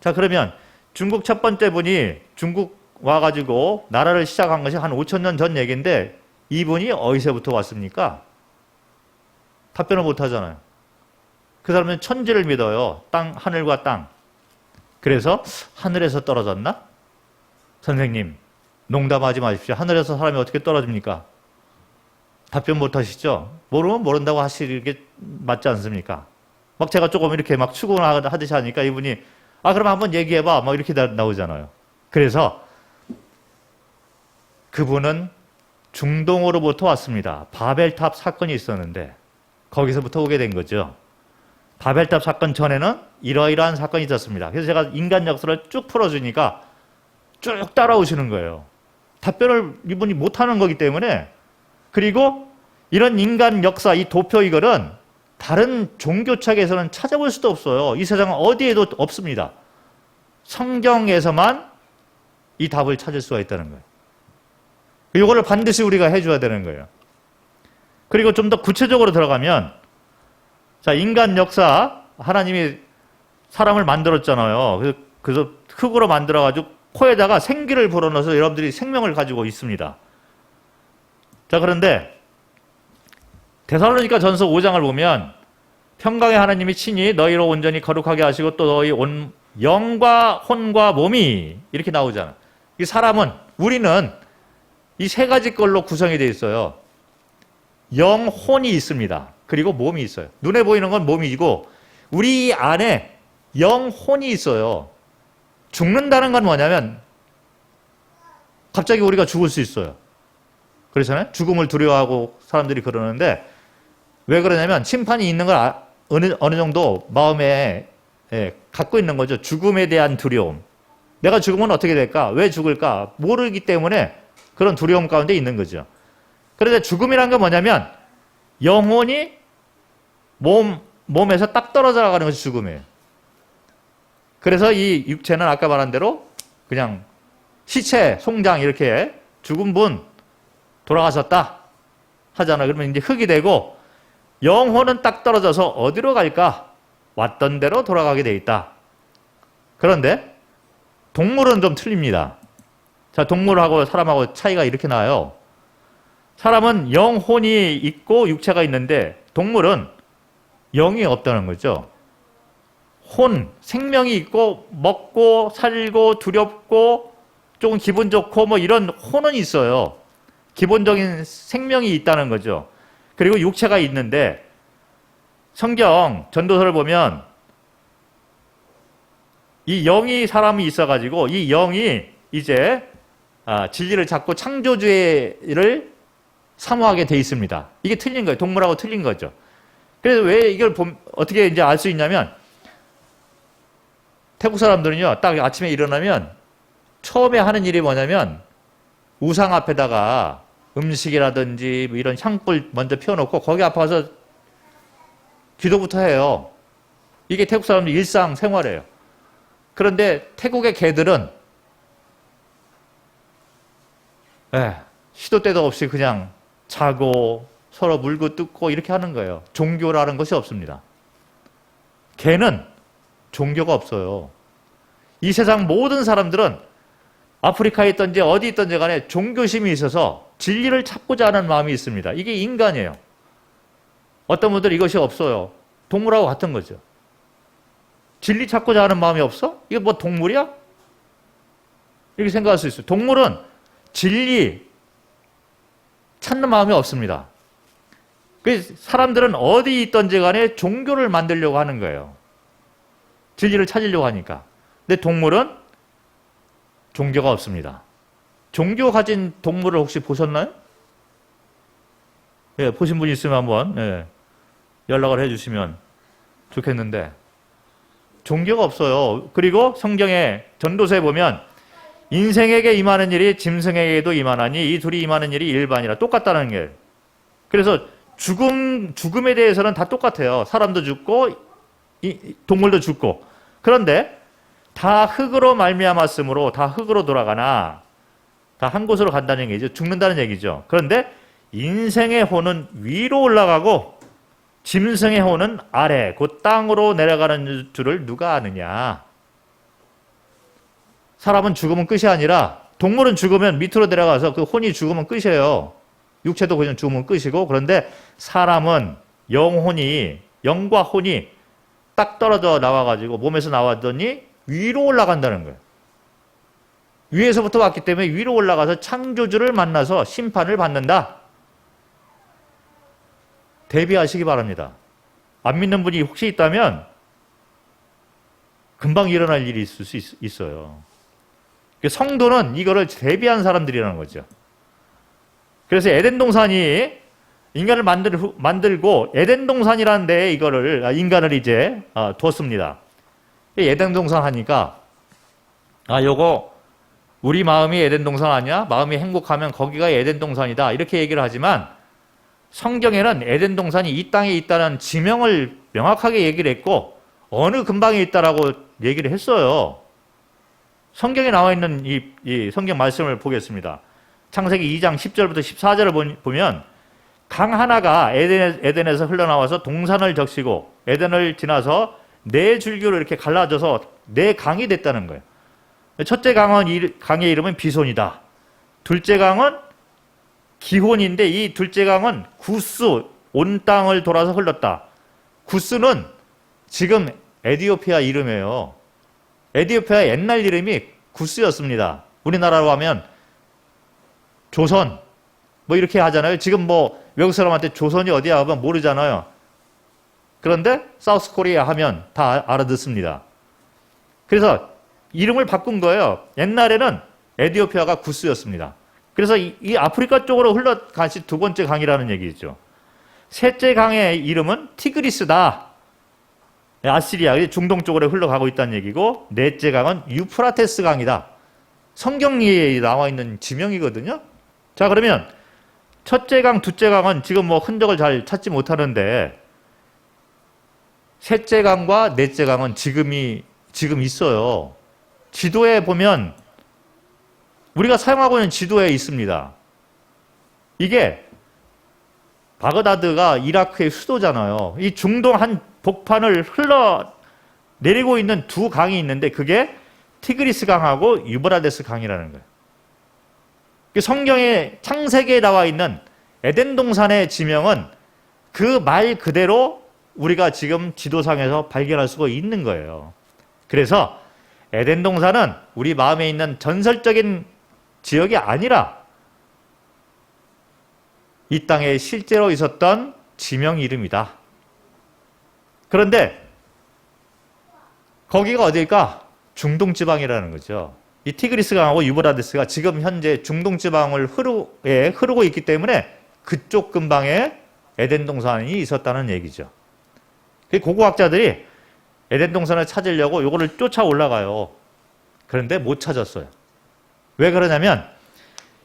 자, 그러면 중국 첫 번째 분이 중국 와가지고 나라를 시작한 것이 한 5천 년 전 얘기인데 이분이 어디서부터 왔습니까? 답변을 못 하잖아요. 그 사람은 천지를 믿어요. 땅, 하늘과 땅. 그래서 하늘에서 떨어졌나? 선생님, 농담하지 마십시오. 하늘에서 사람이 어떻게 떨어집니까? 답변 못 하시죠? 모르면 모른다고 하시는 게 맞지 않습니까? 막 제가 조금 이렇게 막 추궁하듯이 하니까 이분이 그럼 한번 얘기해봐. 막 이렇게 나오잖아요. 그래서 그분은 중동으로부터 왔습니다. 바벨탑 사건이 있었는데 거기서부터 오게 된 거죠. 바벨탑 사건 전에는 이러이러한 사건이 있었습니다. 그래서 제가 인간 역사를 쭉 풀어주니까 쭉 따라오시는 거예요. 답변을 이분이 못하는 거기 때문에. 그리고 이런 인간 역사, 이 도표 이거는 다른 종교책에서는 찾아볼 수도 없어요. 이 세상 어디에도 없습니다. 성경에서만 이 답을 찾을 수가 있다는 거예요. 이거를 반드시 우리가 해줘야 되는 거예요. 그리고 좀 더 구체적으로 들어가면, 자, 인간 역사, 하나님이 사람을 만들었잖아요. 그래서 흙으로 만들어가지고 코에다가 생기를 불어넣어서 여러분들이 생명을 가지고 있습니다. 자, 그런데 데살로니가 전서 5장을 보면 평강의 하나님이 친히 너희로 온전히 거룩하게 하시고 또 너희 온 영과 혼과 몸이 이렇게 나오잖아. 이 사람은, 우리는 이 세 가지 걸로 구성이 되어 있어요. 영, 혼이 있습니다. 그리고 몸이 있어요. 눈에 보이는 건 몸이고 우리 안에 영, 혼이 있어요. 죽는다는 건 뭐냐면 갑자기 우리가 죽을 수 있어요. 그렇잖아요. 죽음을 두려워하고 사람들이 그러는데 왜 그러냐면 심판이 있는 걸 어느 정도 마음에 갖고 있는 거죠. 죽음에 대한 두려움. 내가 죽으면 어떻게 될까? 왜 죽을까? 모르기 때문에 그런 두려움 가운데 있는 거죠. 그런데 죽음이란 건 뭐냐면 영혼이 몸에서 딱 떨어져 나가는 것이 죽음이에요. 그래서 이 육체는 아까 말한 대로 그냥 시체, 송장 이렇게 죽은 분 돌아가셨다 하잖아요. 그러면 이제 흙이 되고 영혼은 딱 떨어져서 어디로 갈까? 왔던 대로 돌아가게 돼 있다. 그런데 동물은 좀 틀립니다. 자, 동물하고 사람하고 차이가 이렇게 나요. 사람은 영혼이 있고 육체가 있는데 동물은 영이 없다는 거죠. 혼, 생명이 있고 먹고 살고 두렵고 조금 기분 좋고 뭐 이런 혼은 있어요. 기본적인 생명이 있다는 거죠. 그리고 육체가 있는데 성경 전도서를 보면 이 영이 사람이 있어가지고 이 영이 이제 진리를 찾고 창조주의를 사모하게 돼 있습니다. 이게 틀린 거예요. 동물하고 틀린 거죠. 그래서 왜 이걸 어떻게 이제 알 수 있냐면 태국 사람들은요, 딱 아침에 일어나면 처음에 하는 일이 뭐냐면 우상 앞에다가 음식이라든지 뭐 이런 향불 먼저 피워놓고 거기 앞에 가서 기도부터 해요. 이게 태국 사람들 일상 생활이에요. 그런데 태국의 개들은 시도 때도 없이 그냥 자고 서로 물고 뜯고 이렇게 하는 거예요. 종교라는 것이 없습니다. 개는 종교가 없어요. 이 세상 모든 사람들은 아프리카에 있든지 어디 있든지 간에 종교심이 있어서 진리를 찾고자 하는 마음이 있습니다. 이게 인간이에요. 어떤 분들은 이것이 없어요. 동물하고 같은 거죠. 진리 찾고자 하는 마음이 없어? 이게 뭐 동물이야? 이렇게 생각할 수 있어요. 동물은 진리 찾는 마음이 없습니다. 그래서 사람들은 어디 있든지 간에 종교를 만들려고 하는 거예요. 진리를 찾으려고 하니까. 근데 동물은 종교가 없습니다. 종교 가진 동물을 혹시 보셨나요? 예, 보신 분 있으면 한번 연락을 해주시면 좋겠는데 종교가 없어요. 그리고 성경의 전도서에 보면 인생에게 임하는 일이 짐승에게도 임하나니 이 둘이 임하는 일이 일반이라 똑같다는 게. 그래서 죽음에 대해서는 다 똑같아요. 사람도 죽고 동물도 죽고. 그런데 다 흙으로 말미암았으므로 다 흙으로 돌아가나 다 한 곳으로 간다는 얘기죠. 죽는다는 얘기죠. 그런데 인생의 혼은 위로 올라가고 짐승의 혼은 아래 곧 땅으로 내려가는 줄을 누가 아느냐. 사람은 죽으면 끝이 아니라 동물은 죽으면 밑으로 내려가서 그 혼이 죽으면 끝이에요. 육체도 그냥 죽으면 끝이고, 그런데 사람은 영과 혼이 딱 떨어져 나와가지고 몸에서 나왔더니 위로 올라간다는 거예요. 위에서부터 왔기 때문에 위로 올라가서 창조주를 만나서 심판을 받는다. 대비하시기 바랍니다. 안 믿는 분이 혹시 있다면 금방 일어날 일이 있을 수 있어요. 성도는 이거를 대비한 사람들이라는 거죠. 그래서 에덴 동산이 인간을 만들고 에덴 동산이라는 데에 인간을 이제 뒀습니다. 에덴 동산 하니까 요거 우리 마음이 에덴 동산 아니야? 마음이 행복하면 거기가 에덴 동산이다. 이렇게 얘기를 하지만 성경에는 에덴 동산이 이 땅에 있다는 지명을 명확하게 얘기를 했고 어느 근방에 있다라고 얘기를 했어요. 성경에 나와 있는 이 성경 말씀을 보겠습니다. 창세기 2장 10절부터 14절을 보면 강 하나가 에덴에서 흘러나와서 동산을 적시고 에덴을 지나서 네 줄기로 이렇게 갈라져서 네 강이 됐다는 거예요. 첫째 강의 이름은 비손이다. 둘째 강은 기혼인데 이 둘째 강은 구스, 온 땅을 돌아서 흘렀다. 구스는 지금 에티오피아 이름이에요. 에티오피아 옛날 이름이 구스였습니다. 우리나라로 하면 조선 뭐 이렇게 하잖아요. 지금 뭐 외국 사람한테 조선이 어디야 하면 모르잖아요. 그런데 사우스 코리아 하면 다 알아듣습니다. 그래서 이름을 바꾼 거예요. 옛날에는 에티오피아가 구스였습니다. 그래서 이 아프리카 쪽으로 흘러가신 두 번째 강이라는 얘기죠. 셋째 강의 이름은 티그리스다. 아시리아, 중동 쪽으로 흘러가고 있다는 얘기고, 넷째 강은 유프라테스 강이다. 성경에 나와 있는 지명이거든요. 자, 그러면 첫째 강, 둘째 강은 지금 뭐 흔적을 잘 찾지 못하는데 셋째 강과 넷째 강은 지금 있어요. 지도에 보면 우리가 사용하고 있는 지도에 있습니다. 이게 바그다드가 이라크의 수도잖아요. 이 중동 한 복판을 흘러내리고 있는 두 강이 있는데 그게 티그리스 강하고 유브라데스 강이라는 거예요. 성경의 창세기에 나와 있는 에덴 동산의 지명은 그 말 그대로 우리가 지금 지도상에서 발견할 수가 있는 거예요. 그래서 에덴 동산은 우리 마음에 있는 전설적인 지역이 아니라 이 땅에 실제로 있었던 지명 이름이다. 그런데 거기가 어딜까? 중동 지방이라는 거죠. 이 티그리스 강하고 유브라데스가 지금 현재 중동 지방을 흐르고 있기 때문에 그쪽 근방에 에덴 동산이 있었다는 얘기죠. 고고학자들이 에덴 동산을 찾으려고 이거를 쫓아 올라가요. 그런데 못 찾았어요. 왜 그러냐면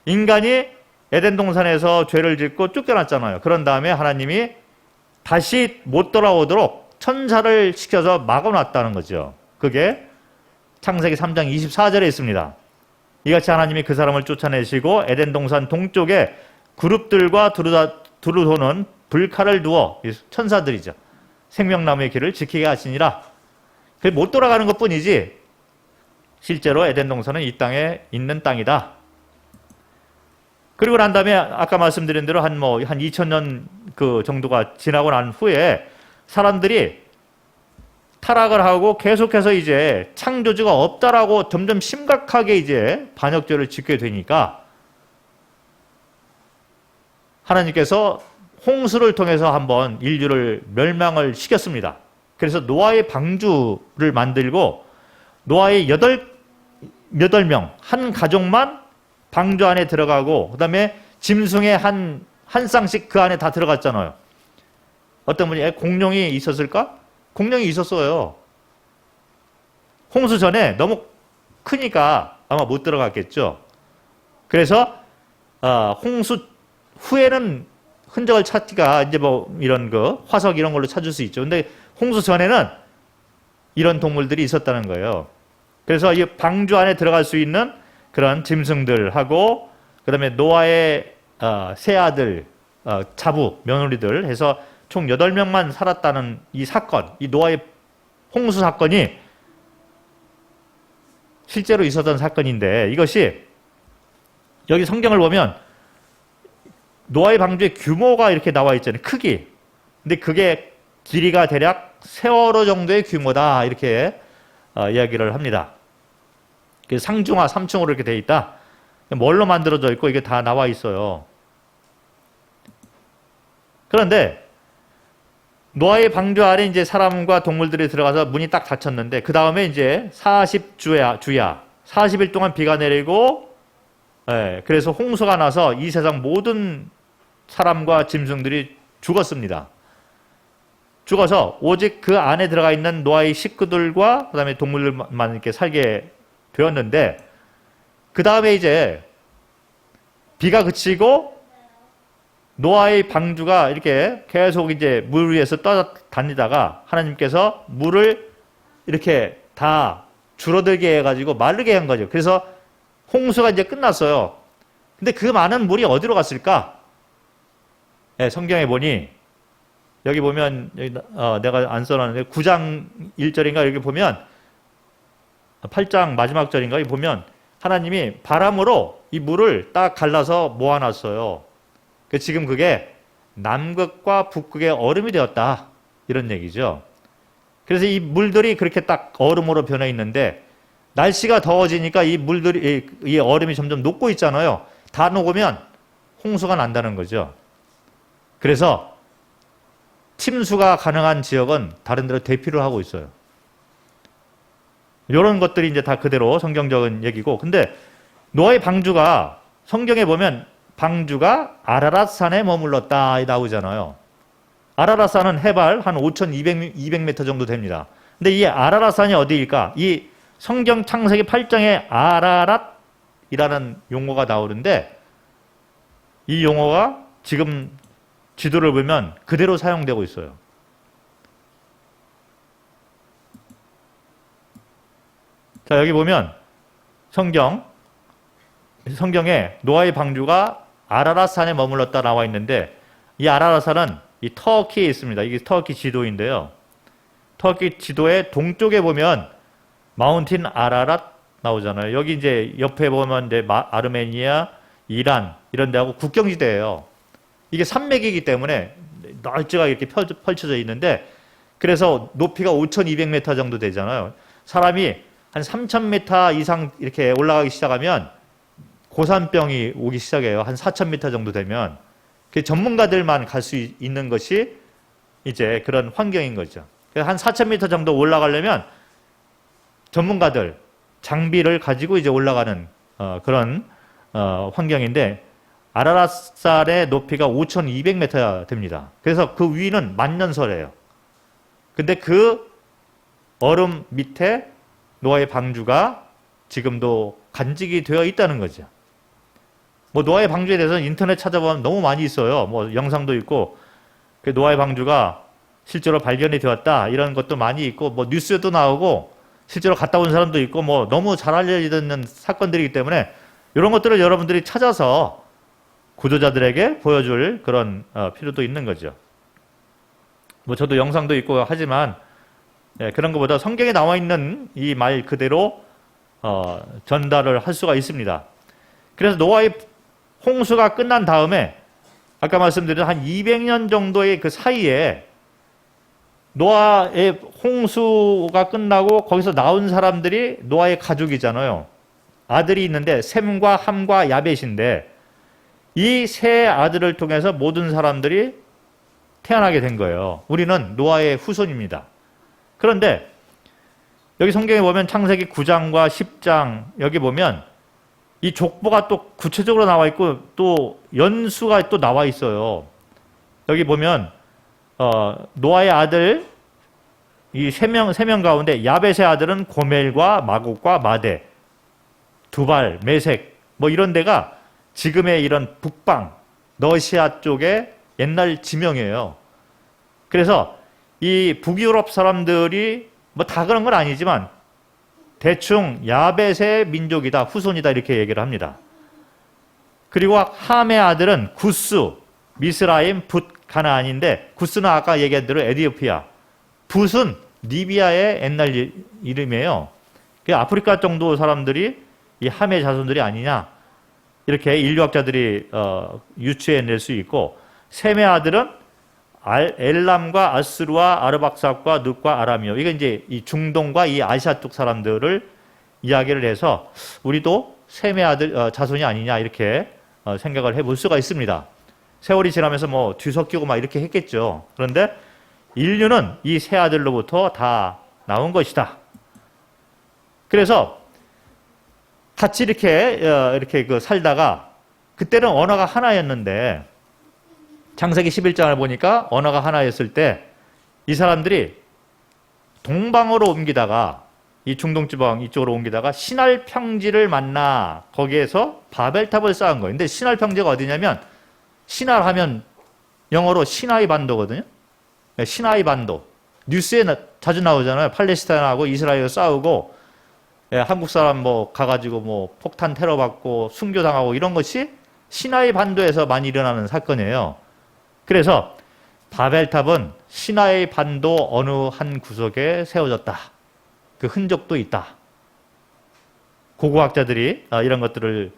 인간이 에덴 동산에서 죄를 짓고 쫓겨났잖아요. 그런 다음에 하나님이 다시 못 돌아오도록 천사를 시켜서 막아놨다는 거죠. 그게 창세기 3장 24절에 있습니다. 이같이 하나님이 그 사람을 쫓아내시고 에덴 동산 동쪽에 그룹들과 두루 도는 불칼을 두어, 천사들이죠. 생명나무의 길을 지키게 하시니라. 못 돌아가는 것뿐이지 실제로 에덴 동산은 이 땅에 있는 땅이다. 그리고 난 다음에 아까 말씀드린 대로 한 2000년 그 정도가 지나고 난 후에 사람들이 타락을 하고 계속해서 이제 창조주가 없다라고 점점 심각하게 이제 반역죄를 짓게 되니까 하나님께서 홍수를 통해서 한번 인류를 멸망을 시켰습니다. 그래서 노아의 방주를 만들고 노아의 8명, 한 가족만 방주 안에 들어가고 그 다음에 짐승의 한 쌍씩 그 안에 다 들어갔잖아요. 어떤 분이 공룡이 있었을까? 공룡이 있었어요. 홍수 전에 너무 크니까 아마 못 들어갔겠죠. 그래서 홍수 후에는 흔적을 찾기가 이제 뭐 이런 거 화석 이런 걸로 찾을 수 있죠. 근데 홍수 전에는 이런 동물들이 있었다는 거예요. 그래서 이 방주 안에 들어갈 수 있는 그런 짐승들하고 그다음에 노아의 세 아들, 자부, 며느리들 해서 총 8명만 살았다는 이 사건, 이 노아의 홍수 사건이 실제로 있었던 사건인데 이것이 여기 성경을 보면 노아의 방주의 규모가 이렇게 나와 있잖아요. 크기. 근데 그게 길이가 대략 세월호 정도의 규모다. 이렇게 이야기를 합니다. 상중하 3층으로 이렇게 되어 있다. 뭘로 만들어져 있고 이게 다 나와 있어요. 그런데 노아의 방주 안에 이제 사람과 동물들이 들어가서 문이 딱 닫혔는데 그 다음에 이제 40주야 40일 동안 비가 내리고 그래서 홍수가 나서 이 세상 모든 사람과 짐승들이 죽었습니다. 죽어서 오직 그 안에 들어가 있는 노아의 식구들과 그 다음에 동물들만 이렇게 살게 되었는데 그 다음에 이제 비가 그치고 노아의 방주가 이렇게 계속 이제 물 위에서 떠다니다가 하나님께서 물을 이렇게 다 줄어들게 해가지고 마르게 한 거죠. 그래서 홍수가 이제 끝났어요. 근데 그 많은 물이 어디로 갔을까? 성경에 보니 여기 보면 내가 안 써놨는데 9장 1절인가 여기 보면 8장 마지막 절인가 여기 보면 하나님이 바람으로 이 물을 딱 갈라서 모아놨어요. 지금 그게 남극과 북극의 얼음이 되었다 이런 얘기죠. 그래서 이 물들이 그렇게 딱 얼음으로 변해 있는데 날씨가 더워지니까 이 물들이 이 얼음이 점점 녹고 있잖아요. 다 녹으면 홍수가 난다는 거죠. 그래서 침수가 가능한 지역은 다른 데로 대피를 하고 있어요. 이런 것들이 이제 다 그대로 성경적인 얘기고, 근데 노아의 방주가 성경에 보면 방주가 아라랏산에 머물렀다 나오잖아요. 아라랏산은 해발 한 5,200m 정도 됩니다. 근데 이 아라랏산이 어디일까? 이 성경 창세기 8장에 아라랏이라는 용어가 나오는데 이 용어가 지금 지도를 보면 그대로 사용되고 있어요. 자, 여기 보면 성경에 노아의 방주가 아라랏산에 머물렀다 나와 있는데 이 아라랏산은 이 터키에 있습니다. 이게 터키 지도인데요. 터키 지도의 동쪽에 보면 마운틴 아라랏 나오잖아요. 여기 이제 옆에 보면 이제 아르메니아, 이란 이런 데하고 국경지대예요. 이게 산맥이기 때문에 널찍하게 이렇게 펼쳐져 있는데 그래서 높이가 5,200m 정도 되잖아요. 사람이 한 3,000m 이상 이렇게 올라가기 시작하면 고산병이 오기 시작해요. 한 4,000m 정도 되면. 전문가들만 갈 수 있는 것이 이제 그런 환경인 거죠. 한 4,000m 정도 올라가려면 전문가들 장비를 가지고 이제 올라가는 그런 환경인데 아라랏산의 높이가 5,200m 됩니다. 그래서 그 위는 만년설이에요. 근데 그 얼음 밑에 노아의 방주가 지금도 간직이 되어 있다는 거죠. 뭐 노아의 방주에 대해서는 인터넷 찾아보면 너무 많이 있어요. 뭐 영상도 있고 그 노아의 방주가 실제로 발견이 되었다 이런 것도 많이 있고 뭐 뉴스에도 나오고 실제로 갔다 온 사람도 있고 뭐 너무 잘 알려져 있는 사건들이기 때문에 이런 것들을 여러분들이 찾아서 구조자들에게 보여줄 그런 필요도 있는 거죠. 뭐 저도 영상도 있고 하지만 그런 것보다 성경에 나와 있는 이 말 그대로 전달을 할 수가 있습니다. 그래서 노아의 홍수가 끝난 다음에 아까 말씀드린 한 200년 정도의 그 사이에 노아의 홍수가 끝나고 거기서 나온 사람들이 노아의 가족이잖아요. 아들이 있는데 셈과 함과 야벳인데 이 세 아들을 통해서 모든 사람들이 태어나게 된 거예요. 우리는 노아의 후손입니다. 그런데 여기 성경에 보면 창세기 9장과 10장 여기 보면 이 족보가 또 구체적으로 나와 있고 또 연수가 또 나와 있어요. 여기 보면 노아의 아들 이 세 명 가운데 야벳의 아들은 고멜과 마곡과 마대, 두발, 메색 뭐 이런 데가 지금의 이런 북방 러시아 쪽의 옛날 지명이에요. 그래서 이 북유럽 사람들이 뭐 다 그런 건 아니지만 대충 야벳의 민족이다, 후손이다 이렇게 얘기를 합니다. 그리고 함의 아들은 구스, 미스라임, 붓, 가나안인데 구스는 아까 얘기한 대로 에디오피아, 붓은 리비아의 옛날 이름이에요. 아프리카 정도 사람들이 이 함의 자손들이 아니냐 이렇게 인류학자들이 유추해낼 수 있고, 셈의 아들은 엘람과 아스루와 아르박삭과 늪과 아람이요. 이게 이제 이 중동과 이 아시아 쪽 사람들을 이야기를 해서 우리도 셈의 아들 자손이 아니냐 이렇게 생각을 해볼 수가 있습니다. 세월이 지나면서 뭐 뒤섞이고 막 이렇게 했겠죠. 그런데 인류는 이 세 아들로부터 다 나온 것이다. 그래서 같이 이렇게 그 살다가 그때는 언어가 하나였는데 창세기 11장을 보니까 언어가 하나였을 때 이 사람들이 동방으로 옮기다가 이 중동지방 이쪽으로 옮기다가 시날 평지를 만나 거기에서 바벨탑을 쌓은 거예요. 근데 시날 평지가 어디냐면 시날 하면 영어로 시나이 반도거든요. 시나이 반도. 뉴스에 자주 나오잖아요. 팔레스타인하고 이스라엘 싸우고 한국 사람 뭐 가가지고 뭐 폭탄 테러 받고 순교당하고 이런 것이 시나이 반도에서 많이 일어나는 사건이에요. 그래서 바벨탑은 시나이 반도 어느 한 구석에 세워졌다. 그 흔적도 있다. 고고학자들이 이런 것들을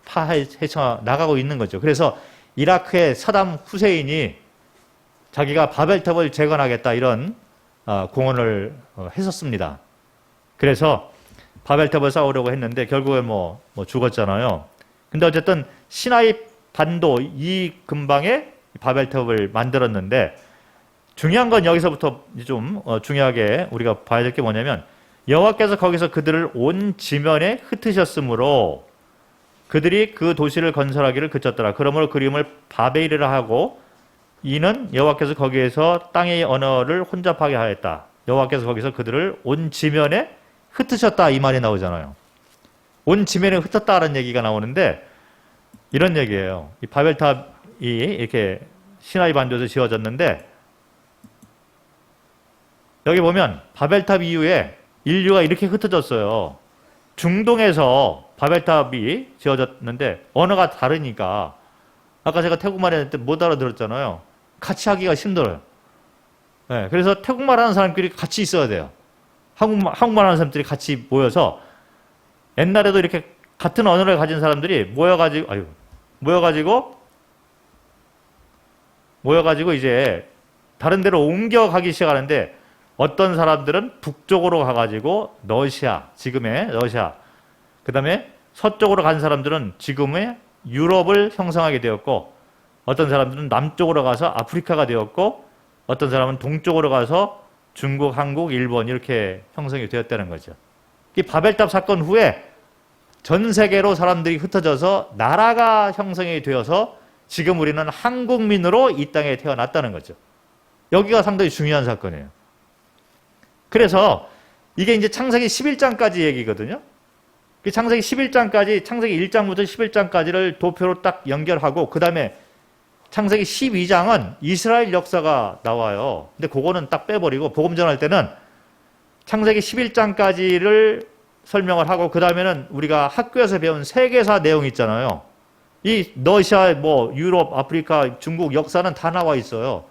파헤쳐 나가고 있는 거죠. 그래서 이라크의 사담 후세인이 자기가 바벨탑을 재건하겠다 이런 공언을 했었습니다. 그래서 바벨탑을 쌓으려고 했는데 결국에 뭐 죽었잖아요. 근데 어쨌든 시나이 반도 이 근방에 바벨탑을 만들었는데 중요한 건 여기서부터 좀 중요하게 우리가 봐야 될 게 뭐냐면 여호와께서 거기서 그들을 온 지면에 흩으셨으므로 그들이 그 도시를 건설하기를 그쳤더라. 그러므로 그 이름을 바벨이라 하고 이는 여호와께서 거기에서 땅의 언어를 혼잡하게 하였다. 여호와께서 거기서 그들을 온 지면에 흩으셨다 이 말이 나오잖아요. 온 지면에 흩었다라는 얘기가 나오는데 이런 얘기예요. 이 바벨탑이 이렇게 시나이 반도에서 지어졌는데 여기 보면 바벨탑 이후에 인류가 이렇게 흩어졌어요. 중동에서 바벨탑이 지어졌는데 언어가 다르니까 아까 제가 태국말 했을 때 못 알아들었잖아요. 같이 하기가 힘들어요. 네, 그래서 태국말 하는 사람끼리 같이 있어야 돼요. 한국말 하는 사람들이 같이 모여서 옛날에도 이렇게 같은 언어를 가진 사람들이 모여가지고 이제 다른 데로 옮겨가기 시작하는데 어떤 사람들은 북쪽으로 가가지고 러시아, 지금의 러시아, 그 다음에 서쪽으로 간 사람들은 지금의 유럽을 형성하게 되었고 어떤 사람들은 남쪽으로 가서 아프리카가 되었고 어떤 사람은 동쪽으로 가서 중국, 한국, 일본 이렇게 형성이 되었다는 거죠. 이 바벨탑 사건 후에 전 세계로 사람들이 흩어져서 나라가 형성이 되어서 지금 우리는 한국민으로 이 땅에 태어났다는 거죠. 여기가 상당히 중요한 사건이에요. 그래서 이게 이제 창세기 11장까지 얘기거든요. 창세기 11장까지, 창세기 1장부터 11장까지를 도표로 딱 연결하고 그 다음에 창세기 12장은 이스라엘 역사가 나와요. 근데 그거는 딱 빼버리고 복음 전할 때는 창세기 11장까지를 설명을 하고 그 다음에는 우리가 학교에서 배운 세계사 내용 있잖아요. 이 러시아, 유럽, 아프리카, 중국 역사는 다 나와 있어요.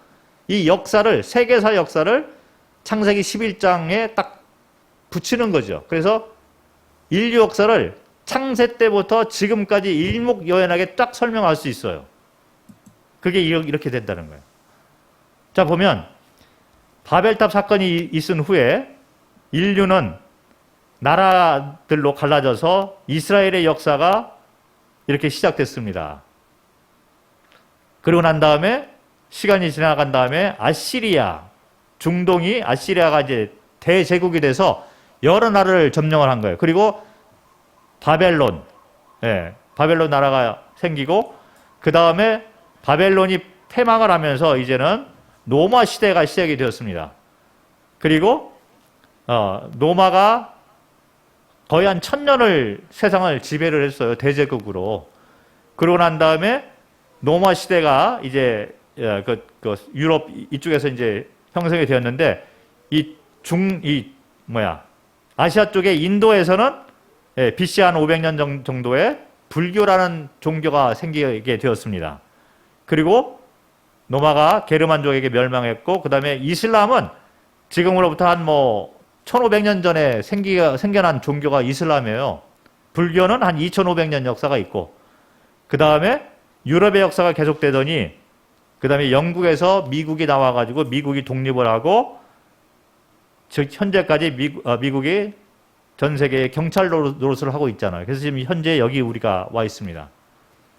이 역사를, 세계사 역사를 창세기 11장에 딱 붙이는 거죠. 그래서 인류 역사를 창세 때부터 지금까지 일목요연하게 딱 설명할 수 있어요. 그게 이렇게 된다는 거예요. 자, 보면 바벨탑 사건이 있은 후에 인류는 나라들로 갈라져서 이스라엘의 역사가 이렇게 시작됐습니다. 그러고 난 다음에 시간이 지나간 다음에 아시리아, 중동이 아시리아가 이제 대제국이 돼서 여러 나라를 점령을 한 거예요. 그리고 바벨론, 바벨론 나라가 생기고 그 다음에 바벨론이 패망을 하면서 이제는 로마 시대가 시작이 되었습니다. 그리고 로마가 거의 한 1000년을 세상을 지배를 했어요. 대제국으로. 그러고 난 다음에 로마 시대가 이제 유럽 이쪽에서 이제 형성이 되었는데 아시아 쪽의 인도에서는 BC 한 500년 정도에 불교라는 종교가 생기게 되었습니다. 그리고 로마가 게르만족에게 멸망했고 그 다음에 이슬람은 지금으로부터 한 1500년 전에 생겨난 종교가 이슬람이에요. 불교는 한 2500년 역사가 있고 그 다음에 유럽의 역사가 계속되더니 그 다음에 영국에서 미국이 나와가지고 미국이 독립을 하고 즉 현재까지 미국이 전 세계의 경찰 노릇을 하고 있잖아요. 그래서 지금 현재 여기 우리가 와 있습니다.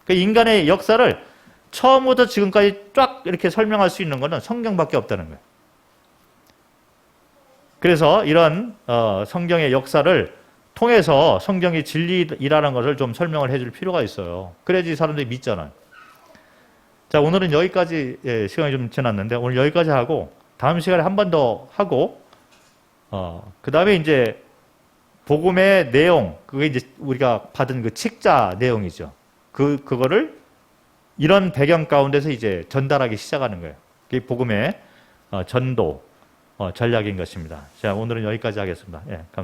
그러니까 인간의 역사를 처음부터 지금까지 쫙 이렇게 설명할 수 있는 것은 성경밖에 없다는 거예요. 그래서 이런 성경의 역사를 통해서 성경이 진리이라는 것을 좀 설명을 해줄 필요가 있어요. 그래야지 사람들이 믿잖아요. 자, 오늘은 여기까지 시간이 좀 지났는데 오늘 여기까지 하고 다음 시간에 한 번 더 하고 그 다음에 이제 복음의 내용, 그게 이제 우리가 받은 그 책자 내용이죠. 그거를 이런 배경 가운데서 이제 전달하기 시작하는 거예요. 그게 복음의 전도 전략인 것입니다. 자, 오늘은 여기까지 하겠습니다. 예, 감사합니다.